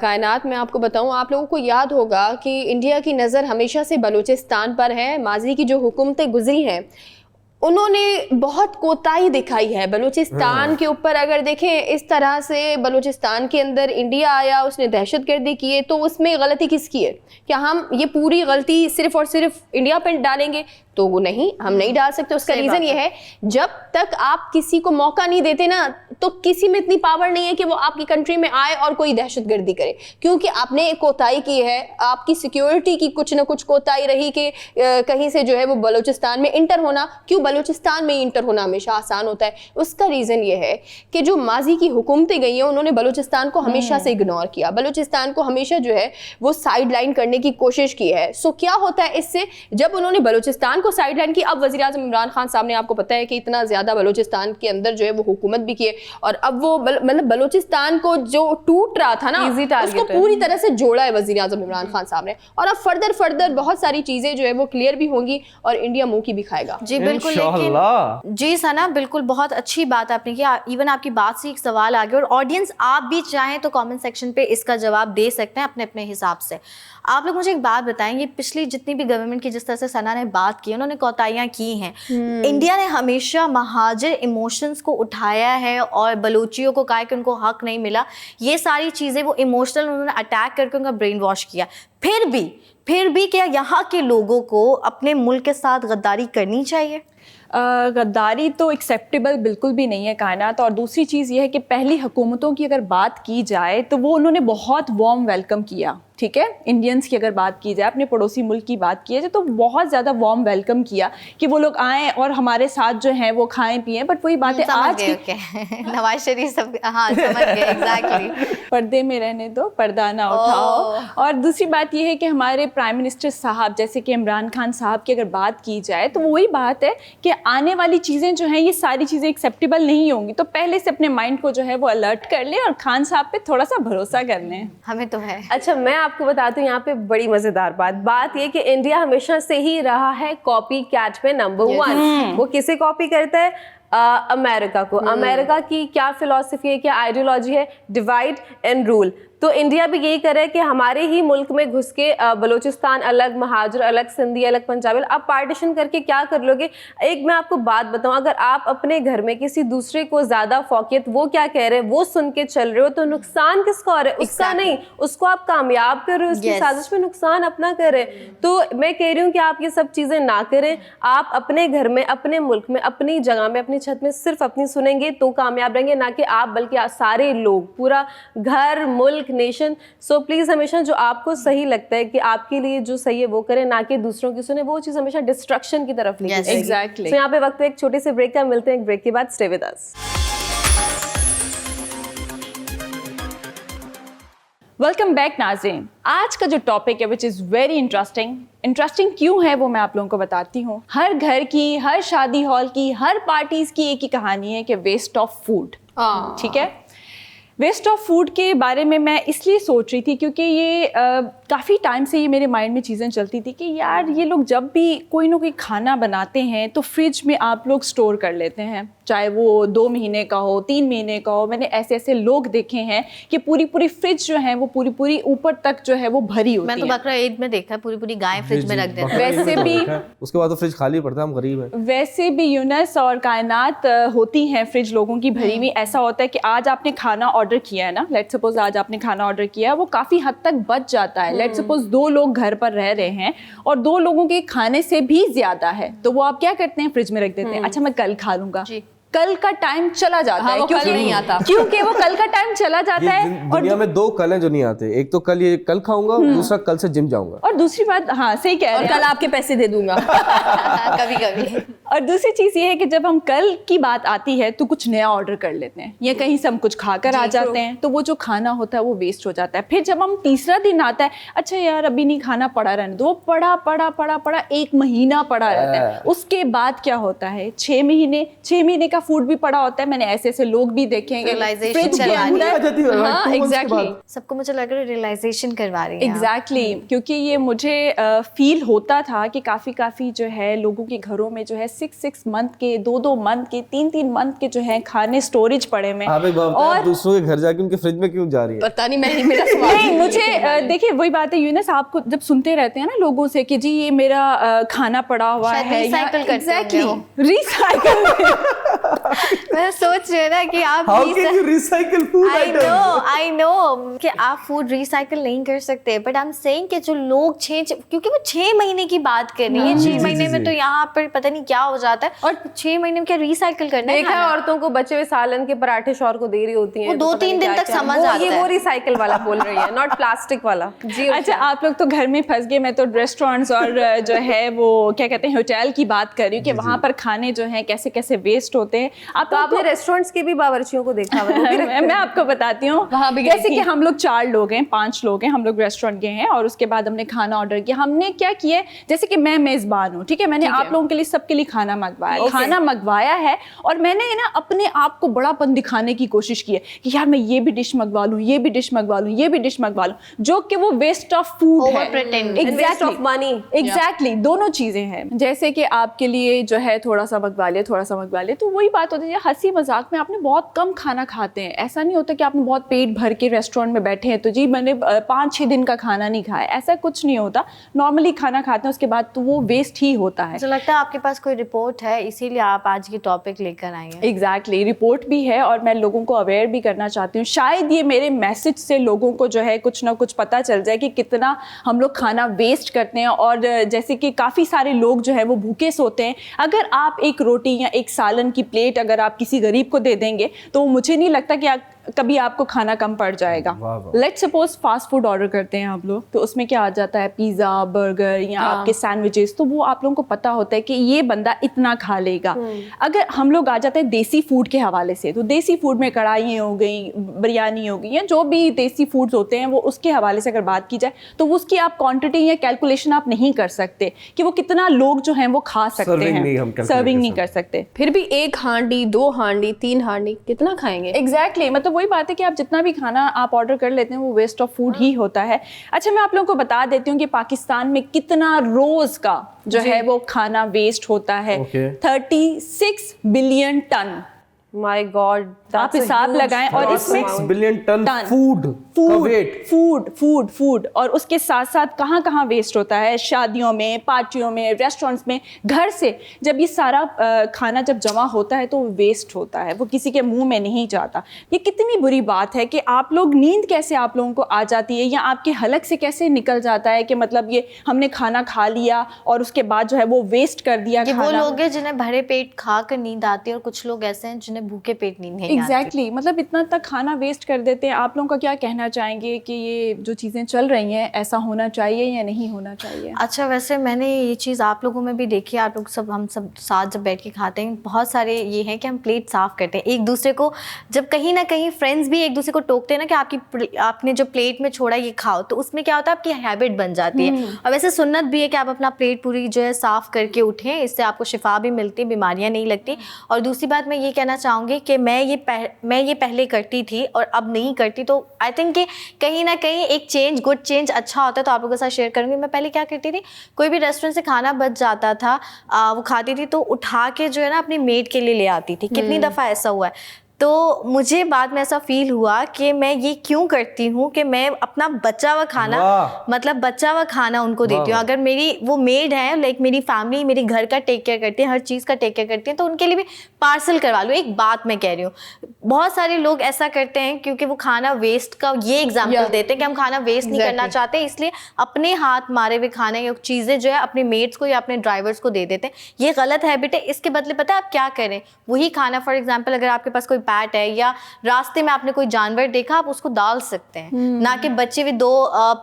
कायनात, मैं आपको बताऊं, आप लोगों को याद होगा कि इंडिया की नज़र हमेशा से बलूचिस्तान पर है। माजी की जो हुकूमतें गुजरी हैं उन्होंने बहुत कोताही दिखाई है बलूचिस्तान के ऊपर। अगर देखें इस तरह से बलूचिस्तान के अंदर इंडिया आया, उसने दहशतगर्दी की है, तो उसमें गलती किसकी है? क्या हम ये पूरी गलती सिर्फ और सिर्फ इंडिया पर डालेंगे? तो वो नहीं, हम नहीं डाल सकते। उसका रीज़न ये है, जब तक आप किसी को मौका नहीं देते ना, तो किसी में इतनी पावर नहीं है कि वो आपकी कंट्री में आए और कोई दहशतगर्दी करे, क्योंकि आपने एक कोताही की है, आपकी सिक्योरिटी की कुछ ना कुछ कोताही रही कि कहीं से जो है वो बलूचिस्तान में इंटर होना। क्यों बलूचिस्तान में इंटर होना हमेशा आसान होता है? उसका रीज़न ये है कि जो माजी की हुकूमतें गई हैं उन्होंने बलूचिस्तान को हमेशा से इग्नोर किया, बलूचिस्तान को हमेशा जो है वो साइड लाइन करने की कोशिश की है। सो क्या होता है इससे, जब उन्होंने बलूचिस्तान को साइड लाइन की, अब वज़ीर आज़म इमरान खान साहब ने, आपको पता है कि इतना ज़्यादा बलूचिस्तान के अंदर जो है वो हुकूमत भी की है, और अब वो मतलब बलूचिस्तान को जो टूट रहा था ना, उसको पूरी तरह से जोड़ा है वज़ीर आज़म इमरान खान साहब ने। और अब फर्दर बहुत सारी चीज़ें जो है वो क्लियर भी होंगी और इंडिया मुंह की भी खाएगा। जी बिल्कुल, लेकिन जी सना बिल्कुल बहुत अच्छी बात आपने की। इवन आपकी बात से एक सवाल आ गया, और ऑडियंस आप भी चाहें तो कमेंट सेक्शन पे इसका जवाब दे सकते हैं अपने अपने हिसाब से। आप लोग मुझे एक बात बताएंगे, पिछली जितनी भी गवर्नमेंट की जिस तरह से सना ने बात की, उन्होंने कोताहियाँ की हैं, इंडिया ने हमेशा महाजिर इमोशंस को उठाया है और बलूचियों को कहा कि उनको हक नहीं मिला, ये सारी चीज़ें वो इमोशनल उन्होंने अटैक करके उनका ब्रेन वॉश किया। फिर भी क्या यहाँ के लोगों को अपने मुल्क के साथ गद्दारी करनी चाहिए? गद्दारी तो एक्सेप्टेबल बिल्कुल भी नहीं है कायनात। और दूसरी चीज़ ये है कि पहली हुकूमतों की अगर बात की जाए तो वो उन्होंने बहुत वार्म वेलकम किया, ठीक है। इंडियंस की अगर बात की जाए, अपने पड़ोसी मुल्क की बात की जाए, तो बहुत ज़्यादा वार्म वेलकम किया कि वो लोग आएँ और हमारे साथ जो हैं वो खाएं पिएं। बट वही बात है आज की नवाज शरीफ सब, हाँ समझ गए एग्जैक्टली, पर्दे में रहने दो, पर्दा ना उठाओ। और दूसरी बात ये है कि हमारे प्राइम मिनिस्टर साहब जैसे कि इमरान खान साहब की अगर बात की जाए, तो वही बात है कि आने वाली चीज़ें जो हैं ये सारी चीज़ें एक्सेप्टेबल नहीं होंगी, तो पहले से अपने माइंड को जो है वो अलर्ट कर लें और खान साहब पे थोड़ा सा भरोसा कर लें। हमें तो है। अच्छा, मैं आपको बताती हूँ यहाँ पे बड़ी मजेदार बात ये कि इंडिया हमेशा से ही रहा है कॉपी कैट पे नंबर 1। वो किसे कॉपी करता है? अमेरिका को। अमेरिका की क्या फिलॉसफी है, क्या आइडियोलॉजी है? Divide and rule. तो इंडिया भी यही करे कि हमारे ही मुल्क में घुस के बलूचिस्तान अलग, महाजर अलग, सिंधी अलग, पंजाबी अलग, आप पार्टीशन करके क्या कर लोगे? एक मैं आपको बात बताऊं, अगर आप अपने घर में किसी दूसरे को ज्यादा फौकियत, वो क्या कह रहे हैं वो सुन के चल रहे हो, तो नुकसान किसका हो रहा है? उसका नहीं, उसको आप कामयाब कर रहे हो, उसकी साजिश में नुकसान अपना कर रहे हैं। तो मैं कह रही हूँ कि आप ये सब चीजें ना करें। आप अपने घर में, अपने मुल्क में, अपनी जगह में, अपनी छत में सिर्फ अपनी सुनेंगे तो कामयाब रहेंगे, ना कि आप बल्कि सारे लोग, पूरा घर, मुल्क, नेशन। सो प्लीज हमेशा जो आपको सही लगता है कि आपके लिए जो सही है वो करें, ना कि दूसरों की सुने, वो चीज हमेशा डिस्ट्रक्शन की तरफ लेके जाएगी। Exactly. So यहाँ पे वक्त है एक छोटे से ब्रेक का, मिलते हैं एक ब्रेक के बाद। Stay with us. Welcome back नाज़रीन। आज का जो टॉपिक है विच इज़ वेरी इंटरेस्टिंग क्यों है वो मैं आप लोगों को बताती हूँ। हर घर की, हर शादी हॉल की, हर पार्टीज़ की एक ही कहानी है कि वेस्ट ऑफ फूड। ठीक है, वेस्ट ऑफ फूड के बारे में मैं इसलिए सोच रही थी क्योंकि ये काफ़ी टाइम से ये मेरे माइंड में चीज़ें चलती थी कि यार ये लोग जब भी कोई ना कोई खाना बनाते हैं तो फ्रिज में आप लोग स्टोर कर लेते हैं, चाहे वो 2 महीने का हो, 3 महीने का हो। मैंने ऐसे लोग देखे हैं कि पूरी फ्रिज जो है वो पूरी ऊपर तक जो है वो भरी होती है। मैं तो बकरा ईद में देखा है पूरी गाय फ्रिज में रख देते हैं। वैसे भी उसके बाद तो फ्रिज खाली पड़ता है, हम गरीब हैं। वैसे भी यूनस और कायनात होती हैं फ्रिज लोगों की भरी हुई। ऐसा होता है कि आज आपने खाना ऑर्डर किया है ना, लेट सपोज आज आपने खाना ऑर्डर किया है, वो काफ़ी हद तक बच जाता है। लेट सपोज 2 लोग घर पर रह रहे हैं और 2 लोगों के खाने से भी ज्यादा है, तो वो आप क्या करते हैं, फ्रिज में रख देते हैं। अच्छा मैं कल खा लूंगा, कल का टाइम चला जाता है, वो कल नहीं आता क्योंकि वो कल का टाइम चला जाता है। और दुनिया में 2 कल हैं जो नहीं आते, एक तो कल खाऊंगा, दूसरा कल से जिम जाऊंगा। और दूसरी बात, हाँ सही कह रहे हैं, और कल आपके पैसे दे दूंगा। कभी और दूसरी चीज़ ये है कि जब हम कल की बात आती है तो कुछ नया ऑर्डर कर लेते हैं या कहीं से हम कुछ खाकर आ जाते हैं, तो वो जो खाना होता है वो वेस्ट हो जाता है। फिर जब हम तीसरा दिन आता है, अच्छा यार अभी नहीं खाना पड़ा रहने दो, वो पड़ा 1 महीना पड़ा रहता है। उसके बाद क्या होता है, 6 महीने का फूड भी पड़ा होता है। मैंने ऐसे लोग भी देखे हैं कि फ्रिज के अंदर, हाँ एग्जैक्टली, सबको मुझे लग रहा है रियलाइजेशन करवा रही है एग्जैक्टली, क्योंकि ये मुझे फील होता था कि काफ़ी जो है लोगों के घरों में जो है 6 मंथ के, 2 मंथ के, 3 मंथ के जो है खाने स्टोरेज पड़े में। और दूसरों के घर जाके उनके फ्रिज में क्यों जा रही है? पता नहीं, मेरा सवाल नहीं, मुझे देखिए वही बात है यूनस, आपको जब सुनते रहते हैं ना लोगों से कि जी ये मेरा खाना पड़ा हुआ है, रिसाइकिल करते होंगे रिसाइकिल मैं सोच रही ना कि आप रिसाइकिल फूड, आई नो कि आप फूड रिसाइकिल नहीं कर सकते, बट आई एम सेइंग कि जो लोग क्योंकि वो 6 महीने की बात कर रही है, 6 महीने में तो यहाँ पर पता नहीं क्या हो जाता है, और 6 महीने में क्या रिसाइकिल करना है। देखा औरतों को बचे हुए सालन के पराठे शौहर को दे रही होती हैं, वो 2-3 दिन तक समझ आता है। वो रिसाइकिल वाला बोल रही है, नॉट प्लास्टिक वाला। जी अच्छा, आप लोग तो घर में फंस गए, मैं तो रेस्टोरेंट्स और जो है वो क्या कहते हैं होटल की बात कर रही हूँ कि वहाँ पर खाने जो है कैसे वेस्ट होते हैं। आपने रेस्टोरेंट्स के भी बावर्चियों को देखा मैं आपको बताती हूँ, जैसे कि हम लोग 4 लोग हैं, 5 लोग हैं, हम लोग रेस्टोरेंट गए हैं और उसके बाद हमने खाना ऑर्डर किया। हमने क्या किया, जैसे कि मैं मेजबान हूँ, ठीक है, मैंने आप लोगों के लिए, सबके लिए खाना मंगवाया है और मैंने ना अपने आप को बड़ापन दिखाने की कोशिश की है कि यार मैं ये भी डिश मंगवा लूँ, ये भी डिश मंगवा लूँ, जो कि वो वेस्ट ऑफ फूड है, वेस्ट ऑफ मनी। एग्जैक्टली, दोनों चीजें हैं। जैसे कि आपके लिए जो है थोड़ा सा मंगवा लिया, तो वही बात होती है, हंसी मजाक में आपने बहुत कम खाना खाते हैं। ऐसा नहीं होता कि आपने बहुत पेट भर के रेस्टोरेंट में बैठे हैं तो जी मैंने 5-6 दिन का खाना नहीं खाया, ऐसा कुछ नहीं होता। नॉर्मली खाना खाते हैं, उसके बाद तो वो वेस्ट ही होता है। मुझे लगता है आपके पास कोई रिपोर्ट है, इसीलिए आप आज की टॉपिक लेकर आई हैं। एग्जैक्टली, रिपोर्ट भी है और मैं लोगों को अवेयर भी करना चाहती हूँ। शायद ये मेरे मैसेज से लोगों को जो है कुछ ना कुछ पता चल जाए कि कितना हम लोग खाना वेस्ट करते हैं। और जैसे कि काफ़ी सारे लोग जो है वो भूखे सोते हैं। अगर आप एक रोटी या एक सालन की प्लेट अगर आप किसी गरीब को दे देंगे तो मुझे नहीं लगता कि कभी आपको खाना कम पड़ जाएगा। Let's suppose fast food order करते हैं आप लोग, तो उसमें क्या आ जाता है, पिज़्ज़ा, बर्गर या आपके सैंडविचेस, तो वो आप लोगों को पता होता है कि ये बंदा इतना खा लेगा। अगर हम लोग आ जाते हैं देसी फूड के हवाले से, तो देसी फूड में कढ़ाई हो गई, बिरयानी हो गई, या जो भी देसी फूड्स होते हैं वो उसके हवाले से अगर बात की जाए तो उसकी आप क्वांटिटी या कैलकुलेशन आप नहीं कर सकते कि वो कितना लोग जो हैं वो खा सकते हैं, सर्विंग नहीं कर सकते। फिर भी 1 हांडी, 2 हांडी, 3 हांडी कितना खाएंगे? एग्जैक्टली, मतलब वही बात है कि आप जितना भी खाना आप ऑर्डर कर लेते हैं वो वेस्ट ऑफ फूड ही होता है। अच्छा, मैं आप लोगों को बता देती हूँ कि पाकिस्तान में कितना रोज का जो है वो खाना वेस्ट होता है। 36 बिलियन टन माय गॉड, आप हिसाब लगाएं, और इसमें 6 billion ton food food food और उसके साथ साथ कहाँ कहाँ वेस्ट होता है, शादियों में, पार्टियों में, रेस्टोरेंट्स में, घर से जब ये सारा खाना जब जमा होता है तो वेस्ट होता है, वो किसी के मुंह में नहीं जाता। ये कितनी बुरी बात है कि आप लोग, नींद कैसे आप लोगों को आ जाती है या आपके हलक से कैसे निकल जाता है कि मतलब ये हमने खाना खा लिया और उसके बाद जो है वो वेस्ट कर दिया। ये वो लोग हैं जिन्हें भरे पेट खा कर नींद आती है और कुछ लोग ऐसे हैं जिन्हें भूखे पेट नींद नहीं आती। एग्जैक्टली, मतलब इतना तक खाना वेस्ट कर देते हैं। आप लोगों का क्या कहना चाहेंगे कि ये जो चीज़ें चल रही हैं ऐसा होना चाहिए या नहीं होना चाहिए? अच्छा, वैसे मैंने ये चीज़ आप लोगों में भी देखी है, आप लोग सब, हम सब साथ जब बैठ के खाते हैं, बहुत सारे ये हैं कि हम प्लेट साफ़ करते हैं एक दूसरे को, जब कहीं ना कहीं फ्रेंड्स भी एक दूसरे को टोकते हैं ना कि आपने जो प्लेट में छोड़ा ये खाओ, तो उसमें क्या होता है, आपकी हैबिट बन जाती है। और वैसे सुन्नत भी है कि आप अपना प्लेट पूरी जो है साफ़ करके उठें, इससे आपको शिफा भी मिलती है, बीमारियाँ नहीं लगती। और दूसरी बात मैं ये कहना चाहूँगी कि मैं ये पहले करती थी और अब नहीं करती, तो आई थिंक कि कहीं ना कहीं एक चेंज, गुड चेंज अच्छा होता है, तो आप लोगों के साथ शेयर करूँगी। मैं पहले क्या करती थी, कोई भी रेस्टोरेंट से खाना बच जाता था, वो खाती थी तो उठा के जो है ना अपनी मेड के लिए ले आती थी। कितनी दफ़ा ऐसा हुआ है। तो मुझे बाद में ऐसा फील हुआ कि मैं ये क्यों करती हूँ कि मैं अपना बचा हुआ खाना, मतलब बचा हुआ खाना उनको देती हूँ। अगर मेरी वो मेड है, लाइक मेरी फैमिली मेरी घर का टेक केयर करती है, हर चीज़ का टेक केयर करती है, तो उनके लिए भी पार्सल करवा लो। एक बात मैं कह रही हूँ, बहुत सारे लोग ऐसा करते हैं क्योंकि वो खाना वेस्ट का ये एग्जाम्पल देते हैं कि हम खाना वेस्ट नहीं करना चाहते, इसलिए अपने हाथ मारे हुए खाने या चीज़ें जो है अपने मेड्स को या अपने ड्राइवर्स को दे देते हैं। ये गलत हैबिट है। इसके बदले पता है आप क्या करें, वही खाना, फॉर एग्जाम्पल अगर आपके पास कोई पैट है या रास्ते में आपने कोई जानवर देखा, आप उसको डाल सकते हैं, ना कि बच्चे हुए 2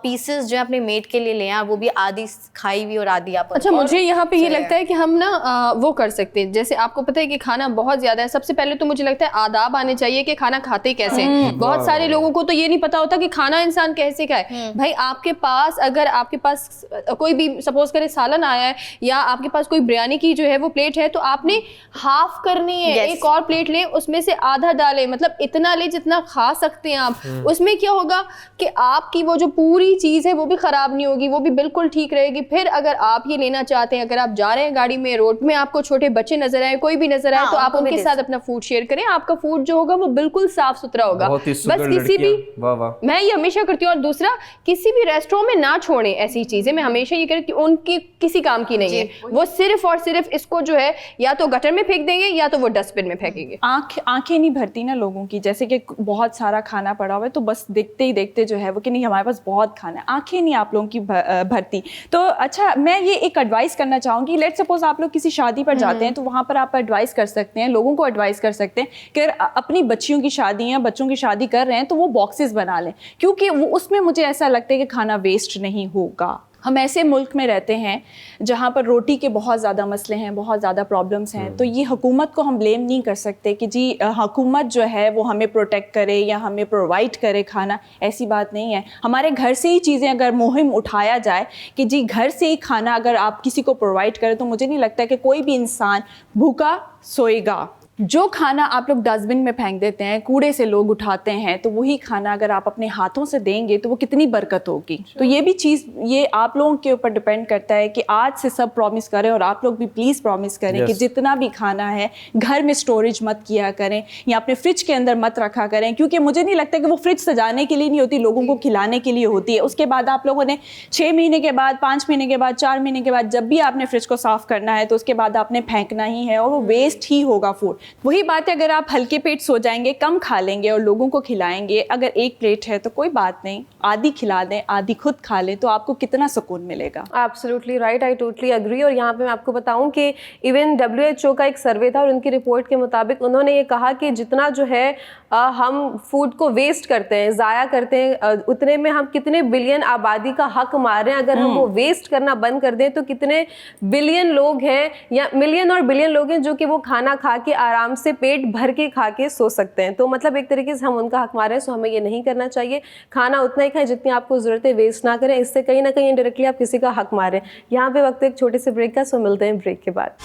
पीसेस जो है अपने मेट के लिए ले आए, वो भी आधी खाई हुई और आधी आप। अच्छा, मुझे यहाँ पे ये लगता है कि हम ना वो कर सकते हैं, जैसे आपको पता है कि खाना बहुत ज्यादा है, सबसे पहले तो मुझे लगता है आदाब आने चाहिए कि खाना खाते कैसे हैं। बहुत सारे लोगों को तो ये नहीं पता होता कि खाना इंसान कैसे खाए। भाई आपके पास, अगर आपके पास कोई भी सपोज करे सालन आया है या आपके पास कोई बिरयानी की जो है वो प्लेट है, तो आपने हाफ करनी है, एक और प्लेट लें, उसमें से आधा डालें, मतलब इतना ले जितना खा सकते हैं आप। उसमें क्या होगा कि आपकी वो जो पूरी चीज है वो भी खराब नहीं होगी, वो भी बिल्कुल ठीक रहेगी। फिर अगर आप ये लेना चाहते हैं, अगर आप जा रहे हैं गाड़ी में, रोड में आपको छोटे बच्चे नजर आए, कोई भी नजर आए, तो आप उनके साथ अपना फूड शेयर करें। आपका फूड जो होगा वो बिल्कुल साफ सुथरा होगा। बस किसी भी, मैं ये हमेशा करती हूँ। और दूसरा, किसी भी रेस्टोरेंट में ना छोड़ें ऐसी चीजें। मैं हमेशा ये कहती हूँ उनकी किसी काम की नहीं है, वो सिर्फ और सिर्फ इसको जो है या तो गटर में फेंक देंगे या तो वो डस्टबिन में फेंकेंगे। आंखें नहीं भरती ना लोगों की, जैसे कि बहुत सारा खाना पड़ा हुआ है तो बस देखते ही देखते जो है वो कि नहीं हमारे पास बहुत खाना है, आंखें नहीं आप लोगों की भरती। तो अच्छा, मैं ये एक एडवाइस करना चाहूँगी। लेट सपोज आप लोग किसी शादी पर जाते हैं तो वहाँ पर आप एडवाइस कर सकते हैं, लोगों को एडवाइस कर सकते हैं कि अपनी बच्चियों की शादी या बच्चों की शादी कर रहे हैं तो वो बॉक्सेस बना लें, क्योंकि वो उसमें मुझे ऐसा लगता है कि खाना वेस्ट नहीं होगा। हम ऐसे मुल्क में रहते हैं जहाँ पर रोटी के बहुत ज़्यादा मसले हैं, बहुत ज़्यादा प्रॉब्लम्स हैं, तो ये हुकूमत को हम ब्लेम नहीं कर सकते कि जी हुकूमत जो है वो हमें प्रोटेक्ट करे या हमें प्रोवाइड करे खाना। ऐसी बात नहीं है। हमारे घर से ही चीज़ें अगर मुहिम उठाया जाए कि जी घर से ही खाना अगर आप किसी को प्रोवाइड करें, तो मुझे नहीं लगता कि कोई भी इंसान भूखा सोएगा। जो खाना आप लोग डस्टबिन में फेंक देते हैं, कूड़े से लोग उठाते हैं, तो वही खाना अगर आप अपने हाथों से देंगे तो वो कितनी बरकत होगी। तो ये भी चीज़, ये आप लोगों के ऊपर डिपेंड करता है कि आज से सब प्रॉमिस करें, और आप लोग भी प्लीज़ प्रॉमिस करें कि जितना भी खाना है घर में स्टोरेज मत किया करें या अपने फ्रिज के अंदर मत रखा करें, क्योंकि मुझे नहीं लगता कि वो फ्रिज सजाने के लिए नहीं होती, लोगों को खिलाने के लिए होती है। उसके बाद आप लोगों ने 6 महीने के बाद, 5 महीने के बाद, 4 महीने के बाद जब भी आपने फ्रिज को साफ़ करना है तो उसके बाद आपने फेंकना ही है, और वो वेस्ट ही होगा फूड। वही बात है, अगर आप हल्के पेट सो जाएंगे, कम खा लेंगे और लोगों को खिलाएंगे, अगर एक प्लेट है तो कोई बात नहीं, आधी खिला दें, आधी खुद खा लें, तो आपको कितना सुकून मिलेगा। Absolutely right, I totally agree. और यहाँ पे मैं आपको बताऊँ कि इवन WHO का एक सर्वे था और उनकी रिपोर्ट के मुताबिक उन्होंने ये कहा कि जितना जो है हम फूड को वेस्ट करते हैं, ज़ाया करते हैं, उतने में हम कितने बिलियन आबादी का हक मार रहे हैं। अगर हम वो वेस्ट करना बंद कर दें तो कितने बिलियन लोग हैं या मिलियन और बिलियन लोग हैं जो कि वो खाना खा के आराम से पेट भर के खा के सो सकते हैं। तो मतलब एक तरीके से हम उनका हक मार रहे हैं, सो हमें ये नहीं करना चाहिए। खाना उतना ही खाएं जितनी आपको ज़रूरत है, वेस्ट ना करें। इससे कहीं ना कहीं इनडायरेक्टली आप किसी का हक मार रहे हैं। यहाँ पे वक्त एक छोटे से ब्रेक का, सो मिलते हैं ब्रेक के बाद।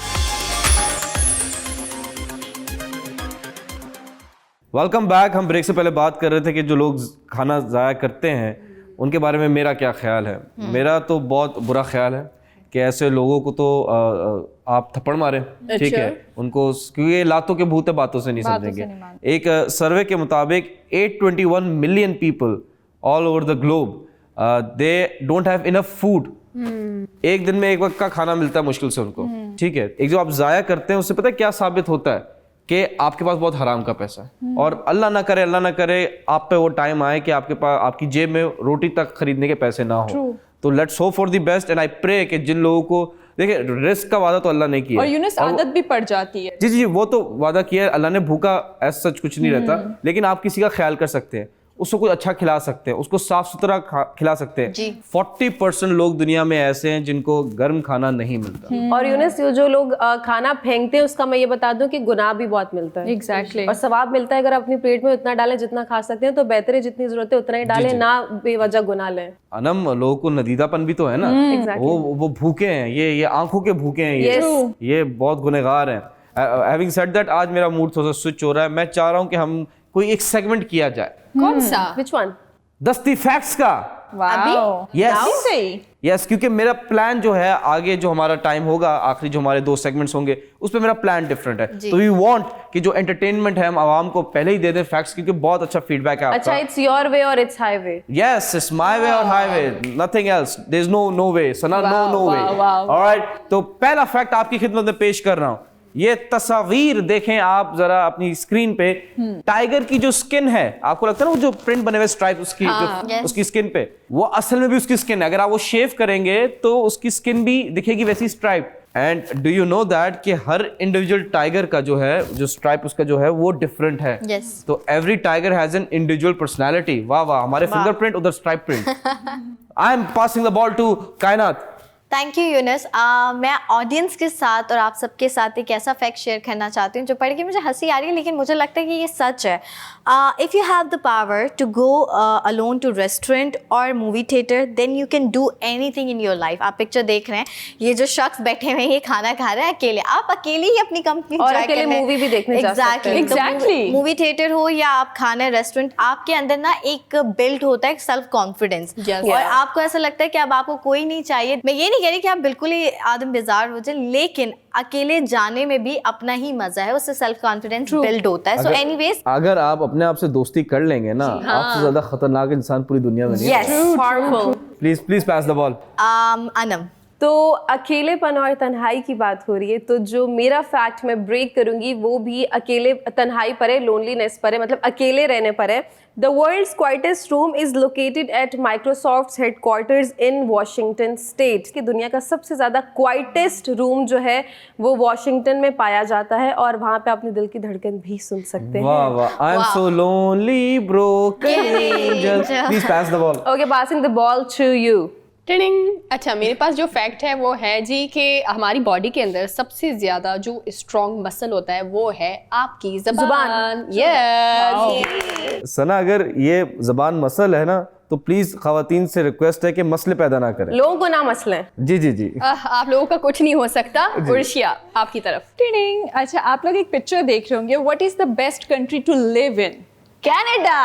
Welcome back. हम ब्रेक से पहले बात कर रहे थे कि जो लोग खाना ज़ाया करते हैं उनके बारे में मेरा क्या ख्याल है। मेरा तो बहुत बुरा ख्याल है कि ऐसे लोगों को तो आप थप्पड़ मारें, ठीक है, उनको, क्योंकि ये लातों के भूत है, बातों से नहीं समझेंगे। एक सर्वे के मुताबिक 821 million people all over the globe they don't have enough food. एक दिन में एक वक्त का खाना मिलता है मुश्किल से उनको, ठीक है। एक जो आप जाया करते हैं उससे पता है क्या साबित होता है कि आपके पास बहुत हराम का पैसा है, और अल्लाह ना करे आप पे वो टाइम आए कि आपके पास, आपकी जेब में रोटी तक खरीदने के पैसे ना हो। तो let's hope for the best and I pray कि जिन लोगों को, देखिए रिस्क का वादा तो अल्लाह ने किया और यूनुस आदत भी पड़ जाती है। जी, वो तो वादा किया है अल्लाह ने, भूखा ऐसा सच कुछ नहीं रहता, लेकिन आप किसी का ख्याल कर सकते हैं, उसको कुछ अच्छा खिला सकते हैं, उसको साफ सुथरा खिला सकते हैं। 40% लोग दुनिया में ऐसे हैं जिनको गर्म खाना नहीं मिलता। और यूनुस, जो लोग खाना फेंकते हैं उसका मैं ये बता दूं कि गुनाह भी बहुत मिलता है। Exactly. और सवाब मिलता है अगर अपनी प्लेट में उतना डालें जितना खा सकते हैं, तो बेहतर है जितनी जरूरत है उतना ही डालें, ना बेवजह गुनाह लें। अनम, लोगों को नदीदापन भी तो है ना, वो भूखे हैं, ये आंखों के भूखे हैं, ये बहुत गुनहगार हैं। हैविंग सेड दैट, आज मेरा मूड थोड़ा सा स्विच हो रहा है, मैं चाह रहा हूँ कि हम कोई एक सेगमेंट किया जाए। कौन सा? Which one? दस्ती फैक्ट्स का। यस, क्योंकि मेरा प्लान जो है आगे, जो हमारा टाइम होगा, आखिरी जो हमारे 2 सेगमेंट्स होंगे, उस पे मेरा प्लान डिफरेंट है। तो वी वांट कि जो एंटरटेनमेंट है हम आवाम को पहले ही दे दें फैक्ट्स, क्योंकि बहुत अच्छा फीडबैक है आपका। अच्छा, it's your way or it's highway? Yes, it's my way or highway, nothing else. There's no way. Sana, no way. All right. तो पहला फैक्ट आपकी खिदमत में पेश कर रहा हूँ। ये तस्वीर देखें आप जरा अपनी स्क्रीन पे, टाइगर की जो स्किन है, आपको लगता है ना वो जो प्रिंट बने हुए स्ट्राइप उसकी, उसकी स्किन पे, वो असल में भी उसकी स्किन है। अगर आप वो शेव करेंगे तो उसकी स्किन भी दिखेगी वैसी stripe. And do you know that कि हर इंडिविजुअल टाइगर का जो है, जो स्ट्राइप उसका जो है वो डिफरेंट है। तो every tiger has an individual personality. वाह वाह, हमारे फिंगरप्रिंट उधर stripe print. I am passing the ball to Kainat. Thank you Yunus. मैं ऑडियंस के साथ और आप सबके साथ एक ऐसा फैक्ट शेयर करना चाहती हूँ जो पढ़ के मुझे हंसी आ रही है, लेकिन मुझे लगता है कि ये सच है। If you have the power to go alone to restaurant और movie theatre, then you can do anything in your life. आप पिक्चर देख रहे हैं, ये जो शख्स बैठे हुए हैं ये खाना खा रहे हैं अकेले, आप अकेले ही अपनी कंपनी और अकेले मूवी भी देखने जा सकते हैं। Exactly. मूवी थिएटर हो या आप खाना रेस्टोरेंट, आपके अंदर ना एक बिल्ड होता है सेल्फ कॉन्फिडेंस, और आपको ऐसा लगता है कि अब आपको कोई नहीं चाहिए। मैं ये नहीं कह रही कि आप बिल्कुल ही आदम बेजार हो जाए, लेकिन अकेले जाने में भी अपना ही मजा है, उससे सेल्फ कॉन्फिडेंस बिल्ड होता है। सो एनीवेज, अगर आप अपने आप से दोस्ती कर लेंगे ना, आपसे ज्यादा खतरनाक इंसान पूरी दुनिया में नहीं है। Please pass the ball. Anam, तो अकेलेपन और तन्हाई की बात हो रही है, तो जो मेरा फैक्ट मैं ब्रेक करूंगी वो भी अकेले तन्हाई पर है, लोनलीनेस पर है, मतलब अकेले रहने पर है। The world's quietest room is located at Microsoft headquarters in Washington state. कि दुनिया का सबसे ज़्यादा क्वाइटेस्ट रूम जो है वो वॉशिंगटन में पाया जाता है, और वहाँ पे अपने दिल की धड़कन भी सुन सकते हैं। वाह वाह, I am so lonely broken angel. Please pass the ball. Okay, passing the ball to you. Tiding. अच्छा, मेरे पास जो फैक्ट है वो है जी कि हमारी बॉडी के अंदर सबसे ज्यादा जो स्ट्रॉन्ग मसल होता है वो है आपकी ज़ुबान। यस। सना, अगर ये ज़बान मसल है ना, तो प्लीज खवातीन से रिक्वेस्ट है कि मसले पैदा ना करें। लोगों को ना मसलें। जी। आप लोगों का कुछ नहीं हो सकता। उर्शिया, आपकी तरफ। टिडिंग। अच्छा, आप लोग एक पिक्चर देख रहे होंगे, what is the best country to live in? Canada.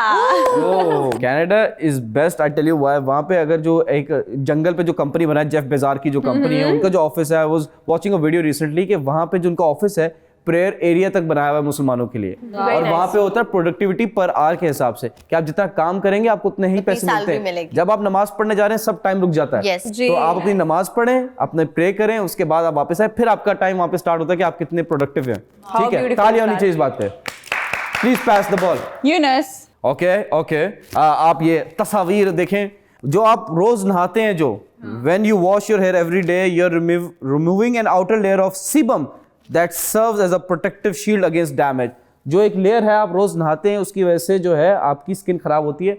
Canada is best, I tell you why. वहाँ पे अगर जो एक जंगल पे जो कंपनी बना है, जेफ बेजार की जो कंपनी है, उनका जो ऑफिस है, आई was watching a video recently कि वहाँ पे जो उनका ऑफिस है प्रेयर एरिया तक बनाया हुआ है मुसलमानों के लिए, और वहाँ पे होता है प्रोडक्टिविटी पर आवर के हिसाब से कि आप जितना काम करेंगे आपको उतने ही पैसे मिलते हैं। जब आप नमाज पढ़ने जा रहे हैं सब टाइम रुक जाता है, तो आप अपनी नमाज पढ़ें, अपने प्रे करें, उसके बाद आप वापस आए, फिर आपका टाइम वहाँ पे स्टार्ट होता है कि आप कितने प्रोडक्टिव हैं। ठीक है, तालियां होनी चाहिए इस बात पे। Please pass the ball. Yunus. Okay, आप ये तस्वीर देखें, जो आप रोज नहाते हैं, जो when you wash your hair every day, you're removing an outer layer of sebum that serves as a protective shield against damage। जो एक लेयर है, आप रोज नहाते हैं, उसकी वजह से जो है आपकी स्किन खराब होती है।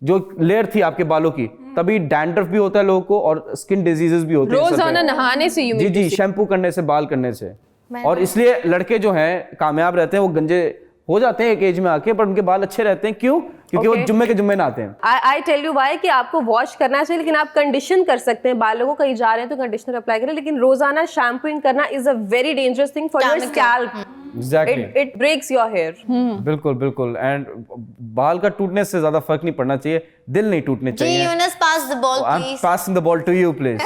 जो लेयर थी आपके बालों की, तभी डैंड्रफ भी होता है लोगों को और स्किन डिजीजेस भी होते हैं रोजाना नहाने से। जी, शैम्पू करने से, बाल करने से। और इसलिए लड़के जो हैं कामयाब रहते हैं, वो गंजे हो जाते हैं एक एज में आके, पर उनके बाल अच्छे रहते हैं। क्यों? क्योंकि वो जुम्मे के जुम्मे नहाते हैं। आई टेल यू व्हाई, कि आपको वॉश करना चाहिए, लेकिन आप कंडीशन कर सकते हैं। बालों को कहीं जा रहे हैं तो कंडीशनर अप्लाई करें, लेकिन रोजाना शैम्पूइंग करना is a very dangerous thing for your scalp. Exactly, it breaks your hair. बिल्कुल। एंड बाल का टूटने से ज्यादा फर्क नहीं पड़ना चाहिए, दिल नहीं टूटने चाहिए। Yunus, pass the ball please. Passing the ball to you please.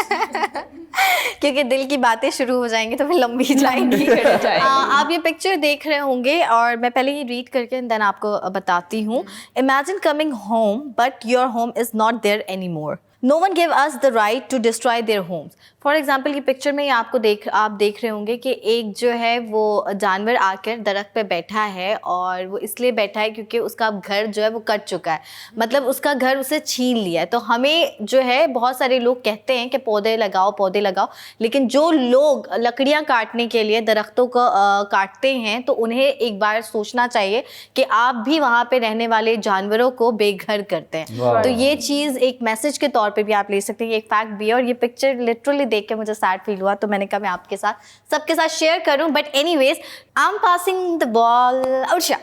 کیونکہ دل کی باتیں شروع ہو جائیں گی تو پھر لمبی جائیں گی. آپ یہ پکچر دیکھ رہے ہوں گے اور میں پہلے یہ ریڈ کر کے دین آپ کو بتاتی ہوں. Imagine coming home but your home is not there any more. No one gave us the right to destroy their homes. For example کی پکچر میں آپ دیکھ رہے ہوں گے کہ ایک جو ہے وہ جانور آ کر درخت پہ بیٹھا ہے اور وہ اس لیے بیٹھا ہے کیونکہ اس کا گھر جو ہے وہ کٹ چکا ہے, مطلب اس کا گھر اسے چھین لیا ہے. تو ہمیں جو ہے بہت سارے لوگ کہتے ہیں کہ پودے لگاؤ, لیکن جو لوگ لکڑیاں کاٹنے کے لیے درختوں کو کاٹتے ہیں تو انہیں ایک بار سوچنا چاہیے کہ آپ بھی وہاں پہ رہنے والے جانوروں کو بے گھر کرتے ہیں. تو یہ چیز ایک میسج کے طور پہ بھی آپ لے سکتے ہیں, یہ ایک فیکٹ بھی ہے. اور یہ پکچر لٹرلی دیکھ کے مجھے سیڈ فیل ہوا تو میں نے کہا میں آپ کے ساتھ سب کے ساتھ شیئر کروں. But anyways I am passing the ball Arsha.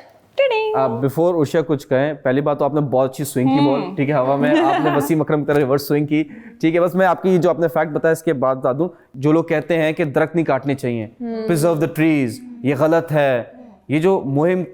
Before Arsha کچھ کہیں, پہلی بات تو آپ نے بہت اچھی سوئنگ کی بال, ٹھیک ہے, ہوا میں آپ نے وسیم اکرم کی طرح ریورس سوئنگ کی, ٹھیک ہے. بس میں آپ کی جو آپ نے فیکٹ بتایا اس کے بعد بتا دوں, جو لوگ کہتے ہیں کہ درخت نہیں کاٹنے چاہیے, پرزرو دا ٹریز, یہ غلط ہے. یہ جو مہم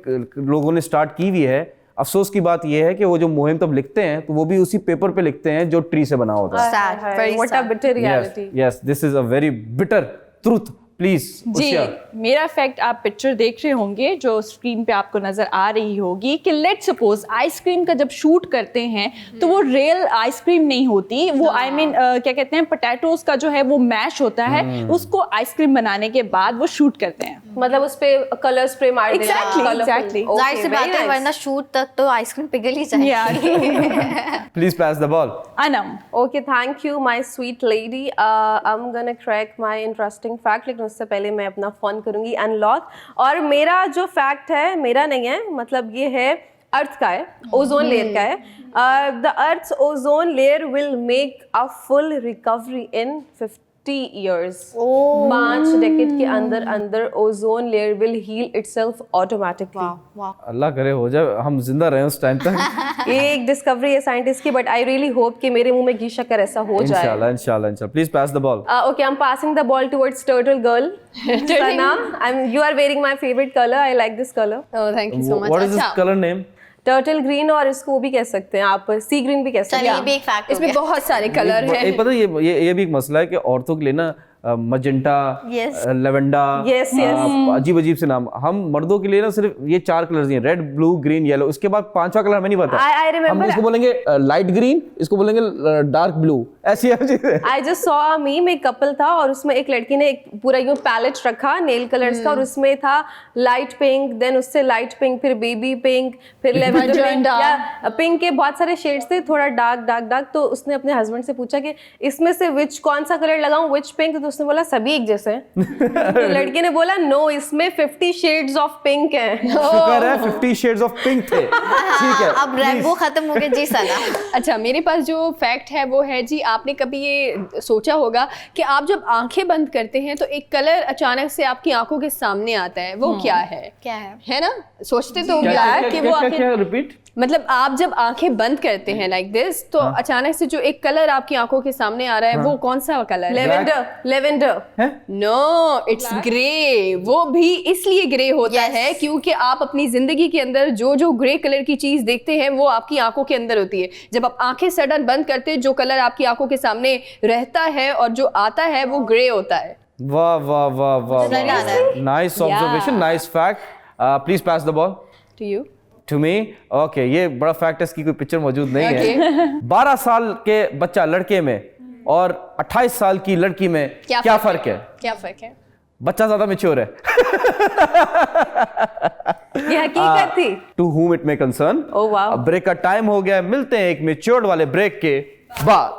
لوگوں نے اسٹارٹ کی ہوئی ہے, افسوس کی بات یہ ہے کہ وہ جو مہم تب لکھتے ہیں تو وہ بھی اسی پیپر پہ لکھتے ہیں جو ٹری سے بنا ہوتا ہے. What a bitter reality. Yes, this is a very bitter truth. Please جی, میرا فیکٹ آپ پکچر دیکھ رہے ہوں گے جو اسکرین پہ آپ کو نظر آ رہی ہوگی کہ لیٹ سپوز آئس کریم کا جب شوٹ کرتے ہیں تو وہ ریئل آئس کریم نہیں ہوتی, وہ آئی مین کیا کہتے ہیں پوٹیٹوز کا جو ہے وہ میش ہوتا ہے, اس کو آئس کریم بنانے کے بعد وہ شوٹ کرتے ہیں, مطلب اس پہ کلر اسپرے مار دینا. Exactly. ظاہر سی بات ہے ورنہ شوٹ تک تو آئس کریم پگھل ہی جائے گی. Please pass the ball. انم. Okay, thank you my sweet lady. I'm gonna crack my interesting fact, لیکن اس سے پہلے میں اپنا فن کروں گی انلاک. اور میرا جو فیکٹ ہے میرا نہیں ہے, مطلب یہ ہے ارتھ کا ہے, اوزون لیئر کا ہے. The Earth's ozone layer will make a full recovery in 50 years. 5 decade کے اندر ozone layer will heal itself automatically. اللہ کرے ہو جائے, ہم زندہ رہے اس ٹائم تک. یہ ایک ڈسکوری ہے سائنٹسٹ کی, بٹ آئی ریئلی ہوپ کہ میرے منہ میں گھی شکر ایسا ہو جائے. انشاءاللہ. Please pass the ball. Okay, I'm passing the ball towards Turtle Girl. Sana, you are wearing my favorite color. I like this color. Oh, thank you so much. What is this color name? Turtle green, اور اس کو بھی کہہ سکتے ہیں آپ سی green بھی کہہ سکتے ہیں. یہ بھی ایک فیکٹ اس میں بہت سارے کلر ہیں. پتہ یہ بھی ایک مسئلہ ہے کہ عورتوں کے لیے نا مجنٹا, لیونڈا, عجیب سے نام. ہم مردوں کے لیے نا صرف یہ 4 کلرز ہیں, ریڈ, بلو, گرین, یلو. اس کے بعد 5واں کلر ہمیں نہیں پتا. ہم اس کو بولیں گے لائٹ گرین, اس کو بولیں گے ڈارک بلو, ایسی چیزیں. I just saw a meme, ایک کپل تھا اور اس میں ایک لڑکی نے ایک پورا یوں پیلٹ رکھا نیل کلرز کا, اور اس میں تھا لائٹ پنک, دین اس سے لائٹ پنک, پھر بیبی پنک, پھر لیونڈر پنک, پنک کے بہت سارے شیڈز تھے, تھوڑا ڈارک. تو اس نے اپنے ہسبینڈ سے پوچھا کہ اس میں سے کون سا کلر لگاؤں, وچ پنک. تو اس نے بولا سبھی ایک جیسے ہیں. تو لڑکی نے بولا نو, اس میں 50 شیڈز آف پنک ہیں. شکر ہے 50 شیڈز آف پنک تھے. ٹھیک ہے, اب ریمبو ختم ہو گیا. جی سنا. اچھا, میرے پاس جو فیکٹ ہے وہ ہے جی, آپ نے کبھی یہ سوچا ہوگا کہ آپ جب آنکھیں بند کرتے ہیں تو ایک کلر اچانک سے آپ کی آنکھوں کے سامنے آتا ہے, وہ کیا ہے نا, سوچتے تو کہ وہ ریپیٹ, مطلب آپ جب آنکھیں بند کرتے ہیں لائک دس تو اچانک سے جو ایک کلر آپ کی آنکھوں کے سامنے آ رہا ہے وہ کون سا کلر ہے؟ لیونڈر. نو, اٹس گرے. وہ بھی اس لیے گرے ہوتا ہے کیونکہ آپ اپنی زندگی کے اندر جو گرے کلر کی چیز دیکھتے ہیں وہ آپ کی آنکھوں کے اندر ہوتی ہے. جب آپ آنکھیں سڈن بند کرتے جو کلر آپ کی آنکھوں کے سامنے رہتا ہے اور جو آتا ہے وہ گرے ہوتا ہے. واہ واہ واہ واہ, nice observation, nice fact. Please pass the ball to you. To me. Okay, یہ بڑا فیکٹ ہے, اس کی کوئی پکچر موجود نہیں ہے. 12 سال کے بچہ لڑکے میں اور 28 سال کی لڑکی میں کیا فرق ہے؟ کیا فرق ہے؟ بچہ زیادہ میچور ہے. یہ حقیقت تھی. To whom it may concern. Oh wow. اب بریک کا ٹائم ہو گیا, ملتے ہیں ایک میچورڈ والے بریک کے بعد.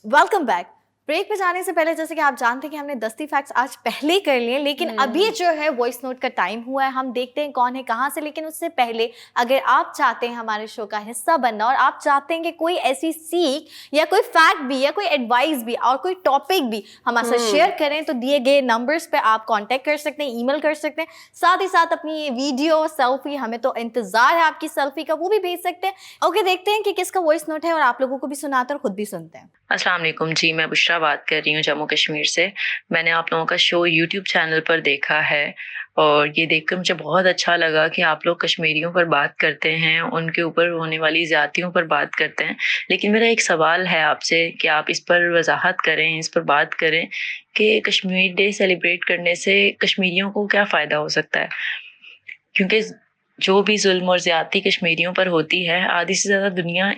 Welcome back. بریک پہ جانے سے پہلے جیسے کہ آپ جانتے ہیں کہ ہم نے دستی فیکٹس آج پہلے کر لیے, لیکن ابھی جو ہے وائس نوٹ کا ٹائم ہوا ہے, ہم دیکھتے ہیں کون ہے کہاں سے. لیکن اس سے پہلے اگر آپ چاہتے ہیں ہمارے شو کا حصہ بننا اور آپ چاہتے ہیں کہ کوئی ایسی سیکھ یا کوئی فیکٹ بھی یا کوئی ایڈوائس بھی اور کوئی ٹاپک بھی ہمارے ساتھ شیئر کریں تو دیے گئے نمبرز پہ آپ کانٹیکٹ کر سکتے ہیں, ای میل کر سکتے ہیں. ساتھ ہی ساتھ اپنی ویڈیو سیلفی, ہمیں تو انتظار ہے آپ کی سیلفی کا, وہ بھی بھیج سکتے ہیں. اوکے, دیکھتے ہیں کہ کس کا وائس نوٹ ہے اور آپ لوگوں کو بھی سناتے ہیں اور خود بھی سنتے ہیں. السلام علیکم جی, میں بشرا بشرا بات کر رہی ہوں جموں کشمیر سے. میں نے آپ لوگوں کا شو یوٹیوب چینل پر دیکھا ہے اور یہ دیکھ کر مجھے بہت اچھا لگا کہ آپ لوگ کشمیریوں پر بات کرتے ہیں, ان کے اوپر ہونے والی زیادتیوں پر بات کرتے ہیں. لیکن میرا ایک سوال ہے آپ سے کہ آپ اس پر وضاحت کریں, اس پر بات کریں کہ کشمیر ڈے سیلیبریٹ کرنے سے کشمیریوں کو کیا فائدہ ہو سکتا ہے, کیونکہ جو بھی ظلم اور زیادتی کشمیریوں پر ہوتی ہے آدھی سے زیادہ دنیا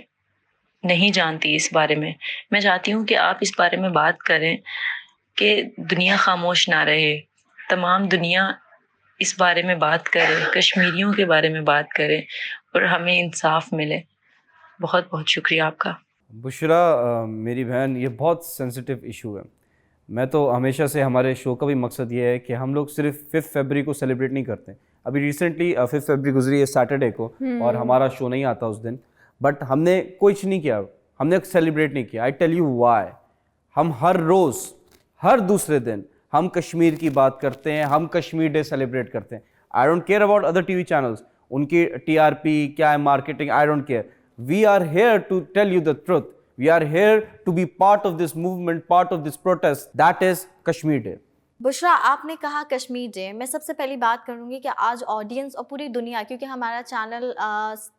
نہیں جانتی اس بارے میں. میں چاہتی ہوں کہ آپ اس بارے میں بات کریں کہ دنیا خاموش نہ رہے, تمام دنیا اس بارے میں بات کرے, کشمیریوں کے بارے میں بات کرے اور ہمیں انصاف ملے. بہت بہت شکریہ آپ کا. بشرا میری بہن, یہ بہت سینسیٹیو ایشو ہے. میں تو ہمیشہ سے, ہمارے شو کا بھی مقصد یہ ہے کہ ہم لوگ صرف 5 فیبرری کو سیلیبریٹ نہیں کرتے. ابھی ریسنٹلی 5 فیبرری گزری ہے سیٹرڈے کو, اور ہمارا شو نہیں آتا اس دن, بٹ ہم نے کچھ نہیں کیا, ہم نے سیلیبریٹ نہیں کیا. I tell you why. ہم ہر روز, ہر دوسرے دن ہم کشمیر کی بات کرتے ہیں, ہم کشمیر ڈے سیلیبریٹ کرتے ہیں. I don't care about other TV channels, ان کی TRP کیا ہے, marketing, I don't care. We are here to tell you the truth. We are here to be part of this movement, part of this protest, that is Kashmir day. Bushra, آپ نے کہا Kashmir day, میں سب سے پہلی بات کروں گی کہ آج آڈینس اور پوری دنیا, کیونکہ ہمارا چینل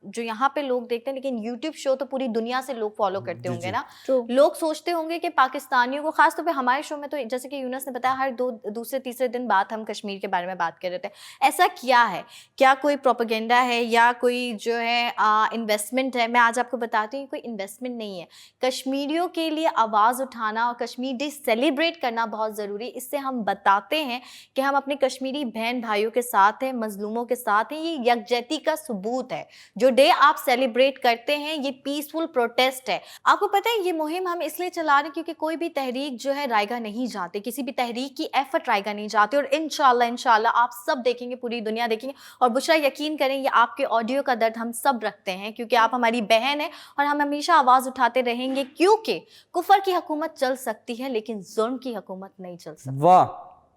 جو یہاں پہ لوگ دیکھتے ہیں لیکن یوٹیوب شو تو پوری دنیا سے لوگ فالو کرتے ہوں گے نا, لوگ سوچتے ہوں گے کہ پاکستانیوں کو, خاص طور پہ ہمارے شو میں تو جیسے کہ یونس نے بتایا ہر دوسرے تیسرے دن بات ہم کشمیر کے بارے میں بات کر رہے تھے. ایسا کیا ہے, کیا کوئی پروپیگنڈا ہے یا کوئی جو ہے انویسٹمنٹ ہے؟ میں آج آپ کو بتاتی ہوں کوئی انویسٹمنٹ نہیں ہے. کشمیریوں کے لیے آواز اٹھانا اور کشمیر ڈے سیلیبریٹ کرنا بہت ضروری. اس سے ہم بتاتے ہیں کہ ہم اپنے کشمیری بہن بھائیوں کے ساتھ ہیں, مظلوموں کے ساتھ ہیں. یہ یکجہتی کا ثبوت ہے. جو ڈے آپ سیلیبریٹ کرتے ہیں یہ پیسفل پروٹیسٹ ہے. آپ کو پتہ ہے یہ مہم ہم اس لیے چلا رہے ہیں کیونکہ کوئی بھی تحریک جو ہے رائے گاہ نہیں جاتے, کسی بھی تحریک کی ایفرٹ رائے گاہ نہیں جاتے, اور انشاءاللہ آپ سب دیکھیں گے, پوری دنیا دیکھیں گے. اور بشرا یقین کریں یہ آپ کے آڈیو کا درد ہم سب رکھتے ہیں کیونکہ آپ ہماری بہن ہیں, اور ہم ہمیشہ آواز اٹھاتے رہیں گے کیونکہ کفر کی حکومت چل سکتی ہے لیکن ظلم کی حکومت نہیں چل سکتی. واہ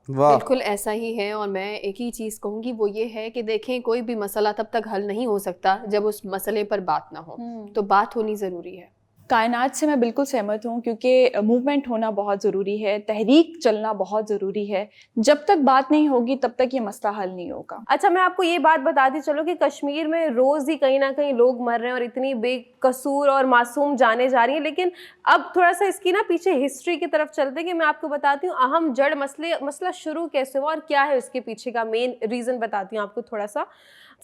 بالکل ایسا ہی ہے. اور میں ایک ہی چیز کہوں گی, وہ یہ ہے کہ دیکھیں کوئی بھی مسئلہ تب تک حل نہیں ہو سکتا جب اس مسئلے پر بات نہ ہو, تو بات ہونی ضروری ہے. کائنات سے میں بالکل سہمت ہوں کیونکہ موومنٹ ہونا بہت ضروری ہے, تحریک چلنا بہت ضروری ہے. جب تک بات نہیں ہوگی تب تک یہ مسئلہ حل نہیں ہوگا. اچھا, میں آپ کو یہ بات بتاتی چلو کہ کشمیر میں روز ہی کہیں نہ کہیں لوگ مر رہے ہیں اور اتنی بے قصور اور معصوم جانے جا رہی ہیں, لیکن اب تھوڑا سا اس کی نا پیچھے ہسٹری کی طرف چلتے ہیں کہ میں آپ کو بتاتی ہوں اہم جڑ مسئلہ شروع کیسے ہوا اور کیا ہے اس کے پیچھے کا مین ریزن بتاتی ہوں آپ کو تھوڑا سا.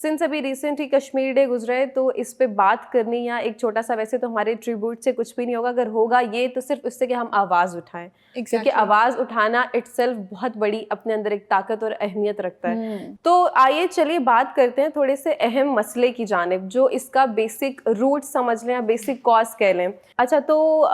سنس ابھی ریسنٹ ہی کشمیر ڈے گزرا ہے تو اس پہ بات کرنی یا ایک چھوٹا سا, ویسے تو ہمارے ٹریبیوٹ سے کچھ بھی نہیں ہوگا, اگر ہوگا یہ تو صرف اس سے کہ ہم آواز اٹھائیں, کیونکہ آواز اٹھانا اٹ سیلف بہت بڑی اپنے اندر ایک طاقت اور اہمیت رکھتا ہے. تو آئیے چلیے بات کرتے ہیں تھوڑے سے اہم مسئلے کی جانب جو اس کا بیسک روٹ سمجھ لیں یا بیسک کاز کہہ لیں. اچھا, تو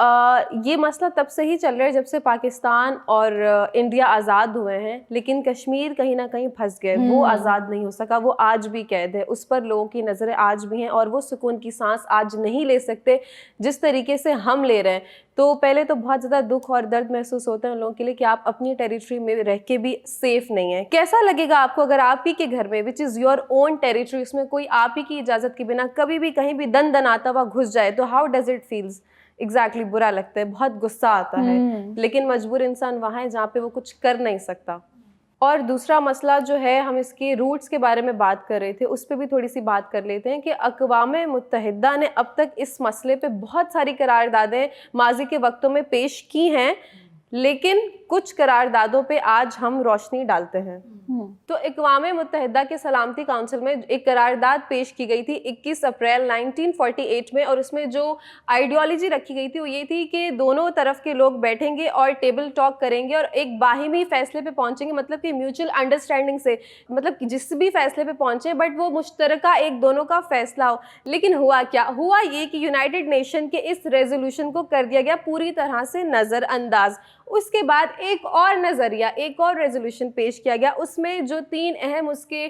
یہ مسئلہ تب سے ہی چل رہا ہے جب سے پاکستان اور انڈیا آزاد ہوئے ہیں, لیکن کشمیر کہیں نہ کہیں پھنس گئے, وہ آزاد نہیں ہو سکا, وہ آج بھی قید ہے, اس پر لوگوں کی نظریں آج بھی ہیں اور وہ سکون کی سانس آج نہیں لے سکتے جس طریقے سے ہم لے رہے ہیں. تو پہلے تو بہت زیادہ دکھ اور درد محسوس ہوتا ہے ان لوگوں کے لیے کہ آپ اپنی ٹیریٹری میں رہ کے بھی سیف نہیں ہیں. کیسا لگے گا آپ کو اگر آپ ہی کے گھر میں وچ از یور اون ٹیریٹری, اس میں کوئی آپ ہی کی اجازت کے بنا کبھی بھی کہیں بھی دن آتا ہوا گھس جائے, تو how does it feels? Exactly برا لگتا ہے, بہت غصہ آتا ہے, لیکن مجبور انسان وہاں ہے جہاں پہ وہ کچھ کر نہیں سکتا. اور دوسرا مسئلہ جو ہے, ہم اس کے روٹس کے بارے میں بات کر رہے تھے, اس پہ بھی تھوڑی سی بات کر لیتے ہیں کہ اقوام متحدہ نے اب تک اس مسئلے پہ بہت ساری قراردادیں ماضی کے وقتوں میں پیش کی ہیں, لیکن کچھ قراردادوں پہ آج ہم روشنی ڈالتے ہیں. تو اقوام متحدہ کے سلامتی کونسل میں ایک قرارداد پیش کی گئی تھی 21 اپریل 1948 میں, اور اس میں جو آئیڈیالوجی رکھی گئی تھی وہ یہ تھی کہ دونوں طرف کے لوگ بیٹھیں گے اور ٹیبل ٹاک کریں گے اور ایک باہمی فیصلے پہ پہنچیں گے, مطلب کہ میوچل انڈرسٹینڈنگ سے, مطلب کہ جس بھی فیصلے پہ پہنچیں بٹ وہ مشترکہ ایک دونوں کا فیصلہ ہو. لیکن ہوا کیا؟ ہوا یہ کہ یونائٹڈ نیشن کے اس ریزولوشن کو کر دیا گیا پوری طرح سے نظر انداز. اس کے بعد ایک اور نظریہ, ایک اور ریزولوشن پیش کیا گیا, اس میں جو 3 اہم اس کے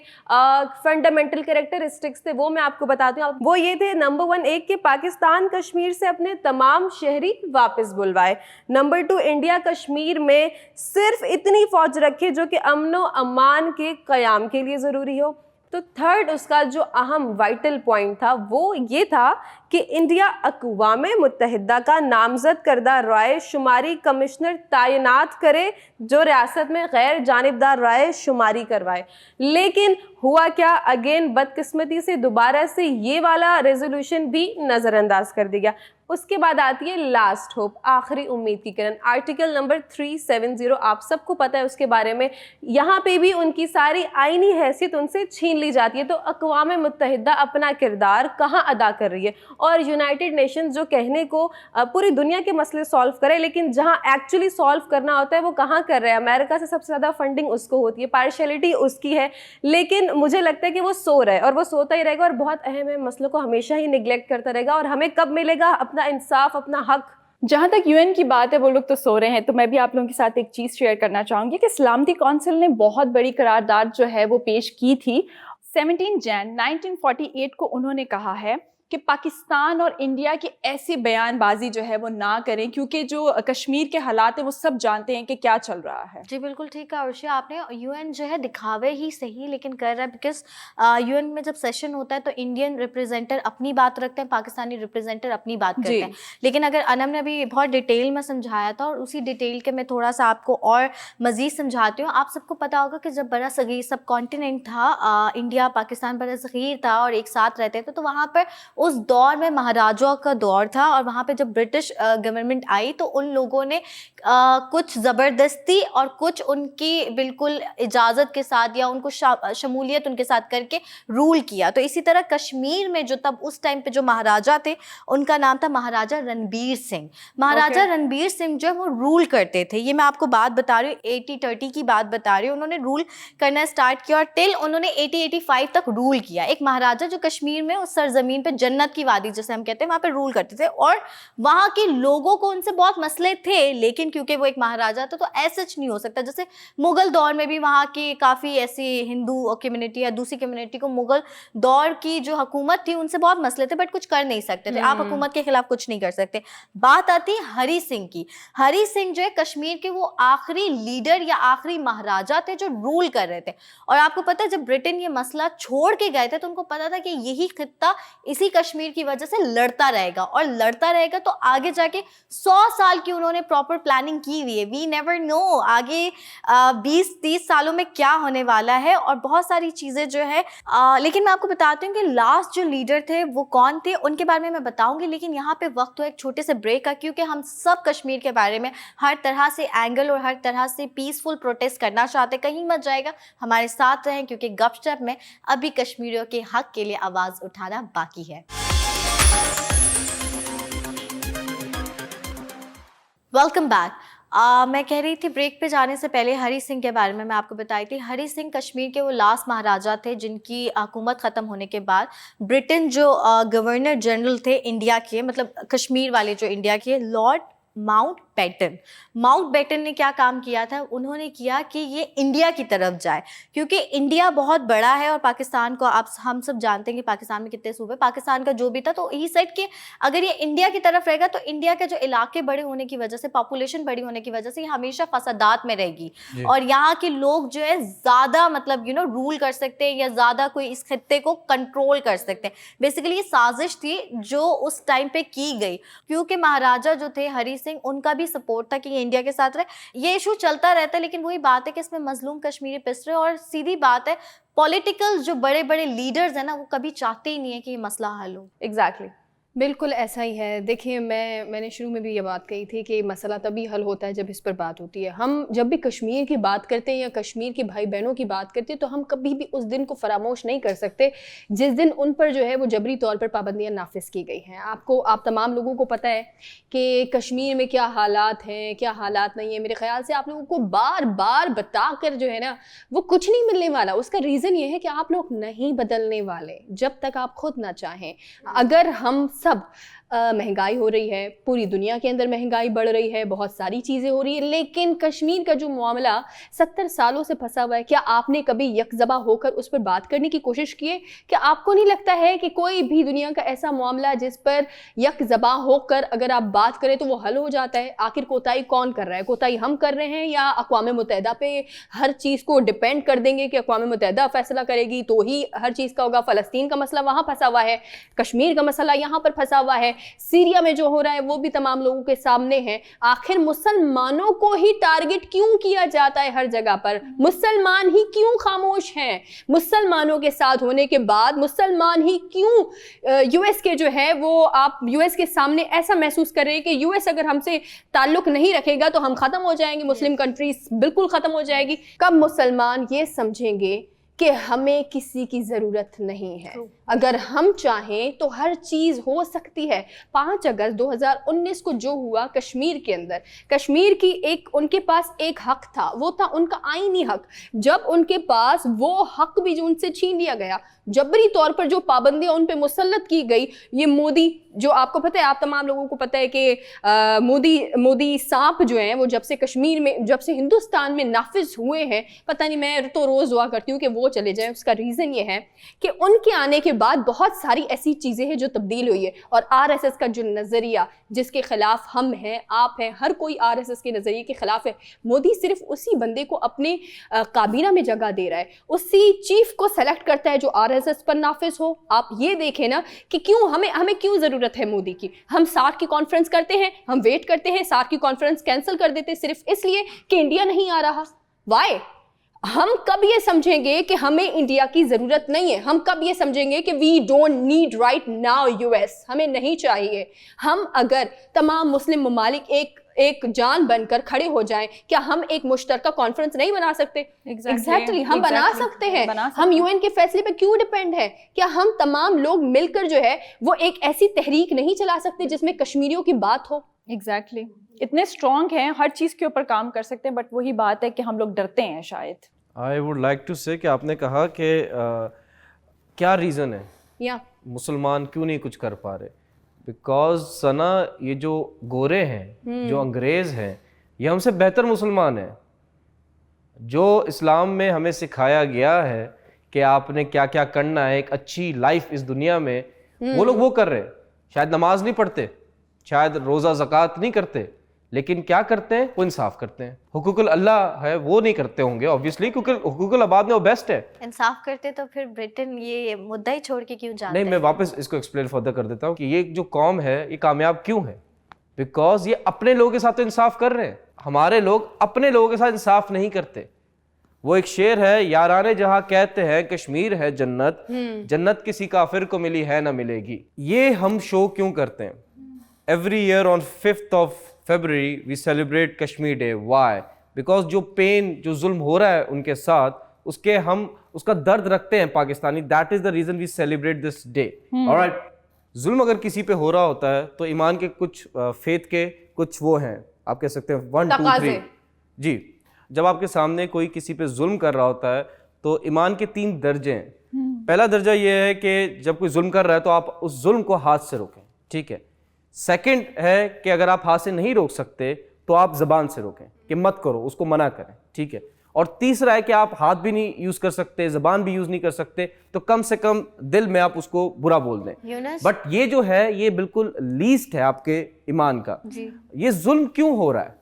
فنڈامنٹل کریکٹرسٹکس تھے وہ میں آپ کو بتاتی ہوں. وہ یہ تھے, نمبر 1 ایک کہ پاکستان کشمیر سے اپنے تمام شہری واپس بلوائے. نمبر 2 انڈیا کشمیر میں صرف اتنی فوج رکھے جو کہ امن و امان کے قیام کے لیے ضروری ہو. तो थर्ड उसका जो अहम वाइटल पॉइंट था वो ये था कि इंडिया अक़वाम मुत्तहिदा का नामजद करदा राय शुमारी कमिश्नर तैनात करे जो रियासत में गैर जानिबदार राय शुमारी करवाए। लेकिन हुआ क्या, अगेन बदकिस्मती से दोबारा से ये वाला रेजोल्यूशन भी नज़रअंदाज कर दिया गया। उसके बाद आती है लास्ट होप, आखिरी उम्मीद की किरण, आर्टिकल नंबर 370, आप सबको पता है उसके बारे में। यहाँ पे भी उनकी सारी आईनी हैसियत उनसे छीन ली जाती है। तो अक़वाम मुत्तहिदा अपना किरदार कहाँ अदा कर रही है? और यूनाइटेड नेशंस जो कहने को पूरी दुनिया के मसले सॉल्व करे, लेकिन जहाँ एक्चुअली सॉल्व करना होता है वो कहाँ कर रहा है? अमेरिका से सबसे ज़्यादा फंडिंग उसको होती है, पार्शियलिटी उसकी है, लेकिन मुझे लगता है कि वो सो रहा है और वो सोता ही रहेगा और बहुत अहम है मसलों को हमेशा ही निगलेक्ट करता रहेगा। और हमें कब मिलेगा अपना इंसाफ, अपना हक? जहाँ तक यूएन की बात है वो लोग तो सो रहे हैं, तो मैं भी आप लोगों के साथ एक चीज़ शेयर करना चाहूँगी कि सलामती कौंसिल ने बहुत बड़ी करारदाद जो है वो पेश की थी। 17 जन 1948 को उन्होंने कहा है कि पाकिस्तान और इंडिया की ऐसी बयानबाजी जो है वो ना करें, क्योंकि जो कश्मीर के हालात हैं वो सब जानते हैं कि क्या चल रहा है। जी बिल्कुल ठीक है अर्शिया आपने। यूएन जो है दिखावे ही सही लेकिन कर रहा है, बिकॉज यूएन में जब सेशन होता है तो इंडियन रिप्रेजेंटर अपनी बात रखते हैं, पाकिस्तानी रिप्रेजेंटर अपनी बात करते हैं। लेकिन अगर अनम ने अभी बहुत डिटेल में समझाया था और उसी डिटेल के मैं थोड़ा सा आपको और मज़ीद समझाती हूँ। आप सबको पता होगा कि जब बड़ा सगीर सब कॉन्टिनेंट था, इंडिया पाकिस्तान बड़ा सगीर था और एक साथ रहते थे, तो वहाँ पर उस दौर में महाराजाओं का दौर था और वहाँ पे जब ब्रिटिश गवर्नमेंट आई तो उन लोगों ने कुछ ज़बरदस्ती और कुछ उनकी बिल्कुल इजाज़त के साथ या उनको शमूलियत उनके साथ करके रूल किया। तो इसी तरह कश्मीर में जो तब उस टाइम पे जो महाराजा थे उनका नाम था महाराजा रणबीर सिंह। महाराजा रणबीर सिंह जो है वो रूल करते थे। ये मैं आपको बात बता रही हूँ, 80-30 की बात बता रही हूँ। उन्होंने रूल करना स्टार्ट किया और टिल उन्होंने 80-85 तक रूल किया। एक महाराजा जो कश्मीर में उस सरजमीन पे जन्नत की वादी जैसे हम कहते हैं वहाँ पे रूल करते थे और वहाँ के लोगों को उनसे बहुत मसले थे, लेकिन क्योंकि वो एक महाराजा था तो ऐसा नहीं हो सकता। जैसे मुगल दौर में भी वहाँ की काफ़ी ऐसी हिंदू कम्युनिटी या दूसरी कम्युनिटी को मुगल दौर की जो हुकूमत थी उनसे बहुत मसले थे बट कुछ कर नहीं सकते थे। आप हुकूमत के खिलाफ कुछ नहीं कर सकते। बात आती है हरी सिंह की। हरी सिंह जो है कश्मीर के वो आखिरी लीडर या आखिरी महाराजा थे जो रूल कर रहे थे। और आपको पता है जब ब्रिटेन ये मसला छोड़ के गए थे तो उनको पता था कि यही खित्ता इसी कश्मीर की वजह से लड़ता रहेगा और लड़ता रहेगा तो आगे जाके 100 साल की उन्होंने प्रॉपर प्लानिंग की हुई है। वी नेवर नो आगे 20-30 सालों में क्या होने वाला है और बहुत सारी चीज़ें जो है। लेकिन मैं आपको बताती हूँ कि लास्ट जो लीडर थे वो कौन थे उनके बारे में मैं बताऊंगी, लेकिन यहाँ पे वक्त हो एक छोटे से ब्रेक का, क्योंकि हम सब कश्मीर के बारे में हर तरह से एंगल और हर तरह से पीसफुल प्रोटेस्ट करना चाहते। कहीं मत जाएगा, हमारे साथ रहें, क्योंकि गपशप में अभी कश्मीरियों के हक के लिए आवाज़ उठाना बाकी है। Welcome back. मैं कह रही थी ब्रेक पे जाने से पहले हरी सिंह के बारे में मैं आपको बताई थी। हरी सिंह कश्मीर के वो लास्ट महाराजा थे जिनकी हुकूमत ख़त्म होने के बाद ब्रिटेन जो गवर्नर जनरल थे इंडिया के, मतलब कश्मीर वाले जो इंडिया के, लॉर्ड माउंटबेटन ने क्या काम किया था, उन्होंने किया कि ये इंडिया की तरफ जाए, क्योंकि इंडिया बहुत बड़ा है और पाकिस्तान को हम सब जानते हैं कि पाकिस्तान में कितने सूबे, पाकिस्तान का जो भी था, तो ही सेट कि अगर ये इंडिया की तरफ रहेगा तो इंडिया के जो इलाके बड़े होने की वजह से, पॉपुलेशन बड़ी होने की वजह से ये हमेशा फसादात में रहेगी और यहाँ के लोग जो है ज़्यादा मतलब रूल कर सकते हैं या ज़्यादा कोई इस खित्ते को कंट्रोल कर सकते हैं। बेसिकली ये साजिश थी जो उस टाइम पे की गई, क्योंकि महाराजा जो थे हरी सिंह उनका भी सपोर्ट था कि ये इंडिया के साथ रहे। ये इशू चलता रहता है, लेकिन वही बात है कि इसमें मजलूम कश्मीरी पिस रहे। और सीधी बात है, पॉलिटिकल जो बड़े बड़े लीडर्स हैं ना, वो कभी चाहते ही नहीं है कि ये मसला हल हो। एग्जैक्टली बिल्कुल ऐसा ही है। देखिए मैंने शुरू में भी ये बात कही थी कि मसला तभी हल होता है जब इस पर बात होती है। हम जब भी कश्मीर की बात करते हैं या कश्मीर के भाई बहनों की बात करते हैं तो हम कभी भी उस दिन को फरामोश नहीं कर सकते जिस दिन उन पर जो है वो जबरी तौर पर पाबंदियाँ नाफिज की गई हैं। आप तमाम लोगों को पता है कि कश्मीर में क्या हालात हैं, क्या हालात नहीं है। मेरे ख्याल से आप लोगों को बार बार बता कर जो है ना वो कुछ नहीं मिलने वाला। उसका रीज़न ये है कि आप लोग नहीं बदलने वाले जब तक आप खुद ना चाहें। अगर हम सब महंगाई हो रही है, पूरी दुनिया के अंदर महंगाई बढ़ रही है, बहुत सारी चीज़ें हो रही है, लेकिन कश्मीर का जो मामला 70 सालों से फंसा हुआ है, क्या आपने कभी यकजबा होकर उस पर बात करने की कोशिश की है? क्या आपको नहीं लगता है कि कोई भी दुनिया का ऐसा मामला जिस पर यकजबा होकर अगर आप बात करें तो वो हल हो जाता है? आखिर कोताही कौन कर रहा है? कोताही हम कर रहे हैं या अक़वाम मुत्तहिदा पे हर चीज़ को डिपेंड कर देंगे कि अक़वाम मुत्तहिदा फैसला करेगी तो ही हर चीज़ का होगा? फ़लस्तीन का मसला वहाँ फंसा हुआ है, कश्मीर का मसला यहाँ पर फंसा हुआ है, सीरिया में जो हो रहा है वो भी तमाम लोगों के सामने है। आखिर मुसलमानों को ही टारगेट क्यों किया जाता है हर जगह पर? मुसलमान ही क्यों खामोश हैं? मुसलमानों के साथ होने के बाद मुसलमान ही क्यों यूएस के जो है वो आप यूएस के सामने ऐसा महसूस कर रहे हैं कि यूएस अगर हमसे ताल्लुक नहीं रखेगा तो हम ख़त्म हो जाएंगे, मुस्लिम कंट्रीज बिल्कुल ख़त्म हो जाएगी। कब मुसलमान ये समझेंगे कि हमें किसी की ज़रूरत नहीं है? अगर हम चाहें तो हर चीज़ हो सकती है। 5 अगस्त 2019 को जो हुआ कश्मीर के अंदर, कश्मीर की उनके पास एक हक था, वो था उनका आईनी हक। जब उनके पास वो हक भी जो उनसे छीन लिया गया, जबरी तौर पर जो पाबंदियां उन पे मुसल्लत की गई, ये मोदी जो आपको पता है, आप तमाम लोगों को पता है कि मोदी सांप जो हैं वो जब से कश्मीर में, जब से हिंदुस्तान में नाफिज हुए हैं, पता नहीं, मैं तो रोज़ दुआ करती हूँ कि वो चले जाएं। उसका रीज़न ये है कि उनके आने के बाद बहुत सारी ऐसी चीज़ें हैं जो तब्दील हुई है, और आरएसएस का जो नज़रिया जिसके खिलाफ हम हैं, आप हैं, हर कोई आरएसएस के नज़रिए के खिलाफ है। मोदी सिर्फ उसी बंदे को अपने काबीना में जगह दे रहा है, उसी चीफ को सेलेक्ट करता है जो आरएसएस पर नाफिज हो। आप ये देखें ना कि क्यों हमें क्यों ज़रूरत है मोदी की? हम सार्क की कॉन्फ्रेंस करते हैं, हम वेट करते हैं, सार्क की कॉन्फ्रेंस कैंसिल कर देते हैं सिर्फ इसलिए कि इंडिया नहीं आ रहा। वाई? हम कब ये समझेंगे कि हमें इंडिया की ज़रूरत नहीं है? हम कब ये समझेंगे कि we don't need right now US, हमें नहीं चाहिए? हम अगर तमाम मुस्लिम ममालिक एक जान बनकर खड़े हो जाएं, क्या हम एक मुश्तरका कॉन्फ्रेंस नहीं बना सकते? एग्जैक्टली हम बना सकते हैं। हम यूएन के फैसले पे क्यों डिपेंड है? क्या हम तमाम लोग मिलकर जो है वो एक ऐसी तहरीक नहीं चला सकते जिसमें कश्मीरियों की बात हो? एग्जैक्टली इतने स्ट्रॉन्ग हैं, हर चीज़ के ऊपर काम कर सकते हैं, बट वही बात है कि हम लोग डरते हैं शायद। I would like to say कि आपने कहा कि क्या रीज़न है या मुसलमान क्यों नहीं कुछ कर पा रहे? बिकॉज सना, ये जो गोरे हैं, जो अंग्रेज़ हैं, ये हमसे बेहतर मुसलमान हैं। जो इस्लाम में हमें सिखाया गया है कि आपने क्या क्या करना है, एक अच्छी लाइफ इस दुनिया में, वो लोग वो कर रहे हैं। शायद नमाज नहीं पढ़ते, शायद रोज़ा ज़कात नहीं करते, लेकिन क्या करते हैं? वो इंसाफ करते हैं। हुकूकुल अल्लाह है वो नहीं करते होंगे ऑब्वियसली, क्योंकि हुकूकुल आबाद में वो बेस्ट है। इंसाफ करते तो फिर ब्रिटेन ये मुद्दा ही छोड़ के क्यों जाता नहीं, है? मैं वापस इसको एक्सप्लेन फर्दर कर देता हूँ कि ये जो कौम है ये कामयाब क्यों है? बिकॉज ये अपने लोगों के साथ तो इंसाफ कर रहे हैं। हमारे लोग अपने लोगों के साथ इंसाफ नहीं करते। वो एक शेर है, याराने जहाँ कहते हैं कश्मीर है जन्नत, जन्नत किसी काफिर को मिली है ना मिलेगी। ये हम शो क्यों करते हैं? Every year on 5th of February we celebrate Kashmir Day. Why? Because जो पेन, जो जुल्म हो रहा है उनके साथ, उसका दर्द रखते हैं Pakistani. That is the reason we celebrate this day. Alright? जुल्म अगर किसी पे हो रहा होता है तो ईमान के कुछ फेथ के कुछ वो हैं, आप कह सकते हैं 1 2 3 जी। जब आपके सामने कोई किसी पे जुल्म कर रहा होता है तो ईमान के 3 दर्जे हैं। पहला दर्जा ये है कि जब कोई जुल्म कर रहा है तो आप उस जुल्म को हाथ से रोकें, ठीक है। सेकंड है कि अगर आप हाथ से नहीं रोक सकते तो आप ज़बान से रोकें कि मत करो, उसको मना करें, ठीक है। और तीसरा है कि आप हाथ भी नहीं यूज़ कर सकते, ज़बान भी यूज़ नहीं कर सकते, तो कम से कम दिल में आप उसको बुरा बोल दें। बट ये जो है ये बिल्कुल लीस्ट है आपके ईमान का। ये जुल्म क्यों हो रहा है?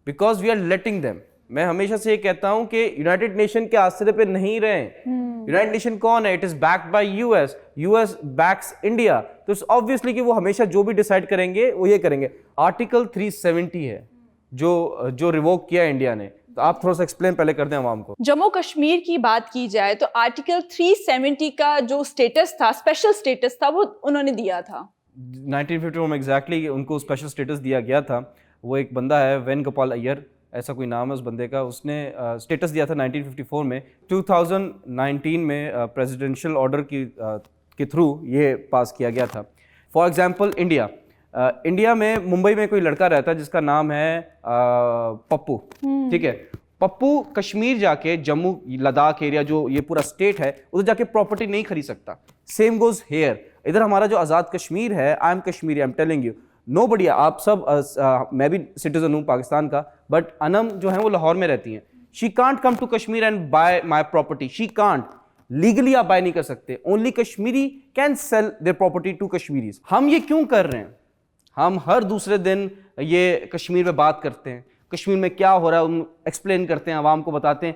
Because we are letting them. मैं हमेशा से ये कहता हूं कि यूनाइटेड नेशन के आसरे पे नहीं रहे। यूनाइटेड नेशन कौन है? It is backed by US, US backs India. तो ऑब्वियसली कि वो हमेशा जो भी डिसाइड करेंगे वो ये करेंगे। आर्टिकल 370 है जो रिवोक किया इंडिया ने, तो आप थोड़ा सा एक्सप्लेन पहले कर दें आवाम को। जम्मू कश्मीर की बात की जाए तो आर्टिकल 370 का जो स्टेटस था, स्पेशल स्टेटस था, वो उन्होंने दिया था 1954 में। एग्जैक्टली उनको स्पेशल स्टेटस दिया गया था। वो एक बंदा है वेणुगोपाल अय्यर, ऐसा कोई नाम है उस बंदे का, उसने स्टेटस दिया था 1954 में। 2019 में प्रेसिडेंशियल ऑर्डर के थ्रू ये पास किया गया था। फॉर एग्जांपल इंडिया में मुंबई में कोई लड़का रहता है जिसका नाम है पप्पू, ठीक है। پپو کشمیر جا کے جموں لداخ ایریا جو یہ پورا اسٹیٹ ہے ادھر جا کے پراپرٹی نہیں خرید سکتا. Same goes here. ادھر ہمارا جو آزاد کشمیر ہے, I am Kashmiri, I am telling you, no buddy, آپ سب, میں بھی سٹیزن ہوں پاکستان کا, بٹ انم جو ہیں وہ لاہور میں رہتی ہیں. She can't come to Kashmir and buy my property, she can't. Legally آپ بائی نہیں کر سکتے. Only Kashmiri can sell their property to Kashmiris. ہم یہ کیوں کر رہے ہیں؟ ہم ہر دوسرے دن یہ کشمیر میں بات کرتے ہیں, کشمیر میں کیا ہو رہا ہے ہم ایکسپلین کرتے ہیں, عوام کو بتاتے ہیں.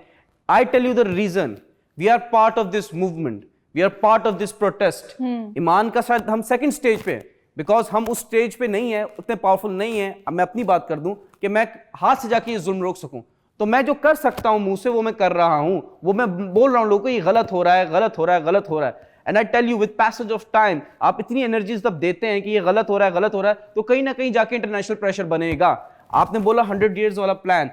I tell you the reason, we are part of this movement, we are part of this protest. ایمان کا شاید ہم سیکنڈ اسٹیج پہ ہیں, بیکاز ہم اس اسٹیج پہ نہیں ہیں, اتنے پاورفل نہیں ہیں. اب میں اپنی بات کر دوں کہ میں ہاتھ سے جا کے یہ ظلم روک سکوں, تو میں جو کر سکتا ہوں منہ سے وہ میں کر رہا ہوں, وہ میں بول رہا ہوں لوگوں کو یہ غلط ہو رہا ہے, غلط ہو رہا ہے, غلط ہو رہا ہے. And I tell you with passage of time, آپ اتنی انرجیز جب دیتے ہیں کہ یہ غلط ہو رہا ہے, غلط ہو رہا ہے, تو کہیں نہ کہیں جا کے انٹرنیشنل پریشر بنے گا. آپ نے بولا 100 ایئرز والا پلان,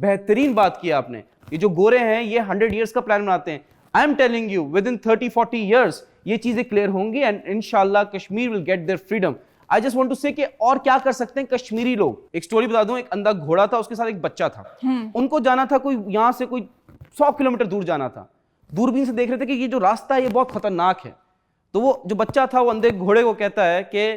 بہترین بات کی آپ نے. یہ جو گورے ہیں یہ 100 ایئرز کا پلان بناتے ہیں. I am telling you within 30-40 years یہ چیزیں کلیئر ہوں گی اینڈ انشاءاللہ Kashmir will get their freedom. I just want to say کہ اور کیا کر سکتے ہیں کشمیری لوگ. ایک سٹوری بتا دوں, ایک اندھا گھوڑا تھا, اس کے ساتھ ایک بچہ تھا. ان کو جانا تھا کوئی یہاں سے کوئی 100 کلومیٹر دور جانا تھا. دوربین سے دیکھ رہے تھے کہ یہ جو راستہ ہے یہ بہت خطرناک ہے. تو وہ جو بچہ تھا وہ اندھے گھوڑے کو کہتا ہے کہ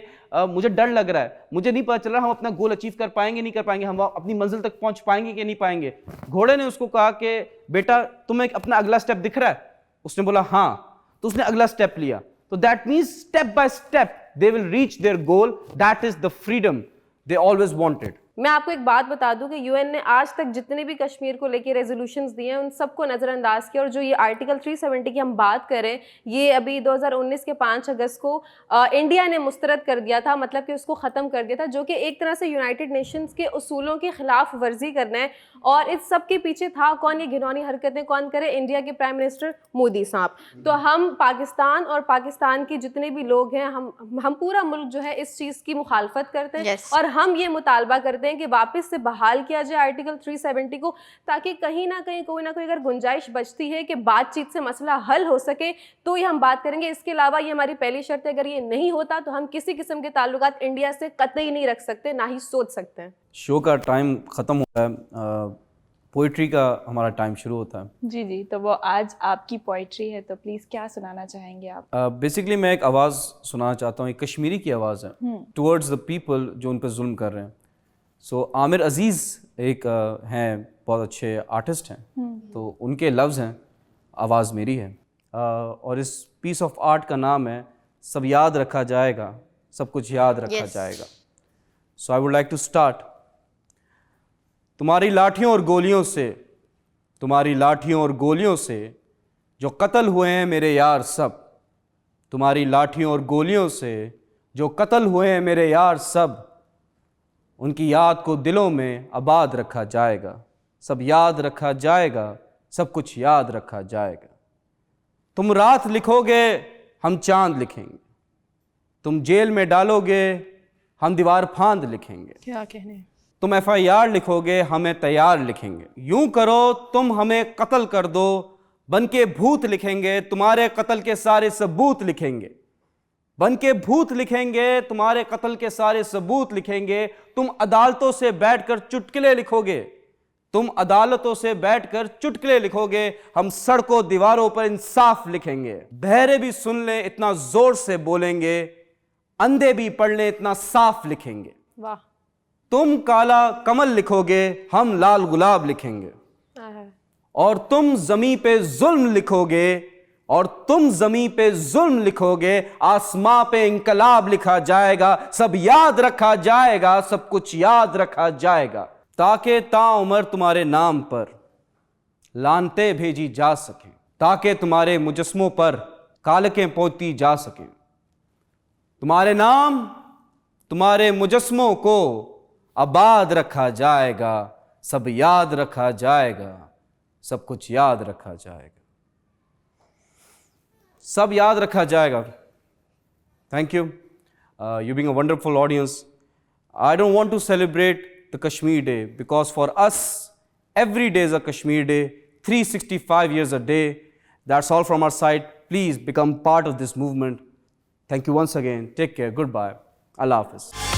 مجھے ڈر لگ رہا ہے, مجھے نہیں پتا چل رہا ہم اپنا گول اچیو کر پائیں گے نہیں کر پائیں گے, ہم اپنی منزل تک پہنچ پائیں گے کہ نہیں پائیں گے. گھوڑے نے اس کو کہا کہ بیٹا تمہیں اپنا اگلا اسٹیپ دکھ رہا ہے؟ اس نے بولا ہاں. تو اس نے اگلا اسٹیپ لیا. تو that means step by step they will reach their goal. That is the freedom they always wanted. میں آپ کو ایک بات بتا دوں کہ یو این نے آج تک جتنے بھی کشمیر کو لے کے ریزولوشنز دیے ہیں ان سب کو نظر انداز کیا. اور جو یہ آرٹیکل 370 کی ہم بات کریں, یہ ابھی 2019 کے 5 اگست کو انڈیا نے مسترد کر دیا تھا, مطلب کہ اس کو ختم کر دیا تھا, جو کہ ایک طرح سے یونائٹڈ نیشنز کے اصولوں کی خلاف ورزی کرنا ہے. اور اس سب کے پیچھے تھا کون؟ یہ گھنونی حرکتیں کون کرے؟ انڈیا کے پرائم منسٹر مودی صاحب. تو ہم پاکستان اور پاکستان کے جتنے بھی لوگ ہیں, ہم پورا ملک جو ہے اس چیز کی مخالفت کرتے ہیں. اور ہم یہ مطالبہ کرتے ہیں کہ واپس سے بحال کیا جائے آرٹیکل 370 کو, تاکہ کہیں نہ کہیں کوئی نہ کوئی اگر گنجائش بچتی ہے کہ بات چیت سے مسئلہ حل ہو سکے تو یہ ہم بات کریں گے. اس کے علاوہ یہ ہماری پہلی شرط ہے, اگر یہ نہیں ہوتا تو ہم کسی قسم کے تعلقات انڈیا سے قطعی نہیں رکھ سکتے, نہ ہی سوچ سکتے ہیں. شو کا ٹائم ختم ہوتا ہے, پوئٹری کا ہمارا ٹائم شروع ہوتا ہے. جی جی, تو وہ آج آپ کی پوئٹری ہے, تو پلیز کیا سنانا چاہیں گے آپ؟ بیسکلی میں ایک آواز سنانا چاہتا ہوں, ایک کشمیری کی آواز ہے ٹورڈز دا پیپل جو ان پہ ظلم کر رہے ہیں. سو عامر عزیز ایک ہیں بہت اچھے آرٹسٹ ہیں, تو ان کے لفظ ہیں, آواز میری ہے, اور اس پیس آف آرٹ کا نام ہے سب یاد رکھا جائے گا, سب کچھ یاد رکھا جائے گا. So I would like to start. تمہاری لاٹھیوں اور گولیوں سے, تمہاری لاٹھیوں اور گولیوں سے جو قتل ہوئے ہیں میرے یار سب, تمہاری لاٹھیوں اور گولیوں سے جو قتل ہوئے ہیں میرے یار سب, ان کی یاد کو دلوں میں آباد رکھا جائے گا, سب یاد رکھا جائے گا, سب کچھ یاد رکھا جائے گا. تم رات لکھو گے ہم چاند لکھیں گے, تم جیل میں ڈالو گے ہم دیوار پھاند لکھیں گے. کیا کہنے, تم FIR لکھو گے ہمیں تیار لکھیں گے. یوں کرو تم ہمیں قتل کر دو, بن کے بھوت لکھیں گے تمہارے قتل کے سارے ثبوت لکھیں گے. بن کے بھوت لکھیں گے تمہارے قتل کے سارے ثبوت لکھیں گے. تم عدالتوں سے بیٹھ کر چٹکلے لکھو گے, تم عدالتوں سے بیٹھ کر چٹکلے لکھو گے, ہم سڑکوں دیواروں پر انصاف لکھیں گے. بہرے بھی سن لیں اتنا زور سے بولیں گے, اندھے بھی پڑھ لیں اتنا صاف لکھیں گے. واہ. تم کالا کمل لکھو گے ہم لال گلاب لکھیں گے, اور تم زمیں پہ ظلم لکھو گے, اور تم زمیں پہ ظلم لکھو گے, آسماں پہ انقلاب لکھا جائے گا. سب یاد رکھا جائے گا, سب کچھ یاد رکھا جائے گا, تاکہ تا عمر تمہارے نام پر لانتیں بھیجی جا سکیں, تاکہ تمہارے مجسموں پر کالکیں پوتی جا سکیں. تمہارے نام تمہارے مجسموں کو آباد رکھا جائے گا, سب یاد رکھا جائے گا, سب کچھ یاد رکھا جائے گا, سب یاد رکھا جائے گا. Thank you. You being a wonderful audience. I don't want to celebrate the Kashmir Day because for us, every day is a Kashmir Day, 365 years a day. That's all from our side. Please become part of this movement. Thank you once again. Take care. Goodbye. Allah Hafiz.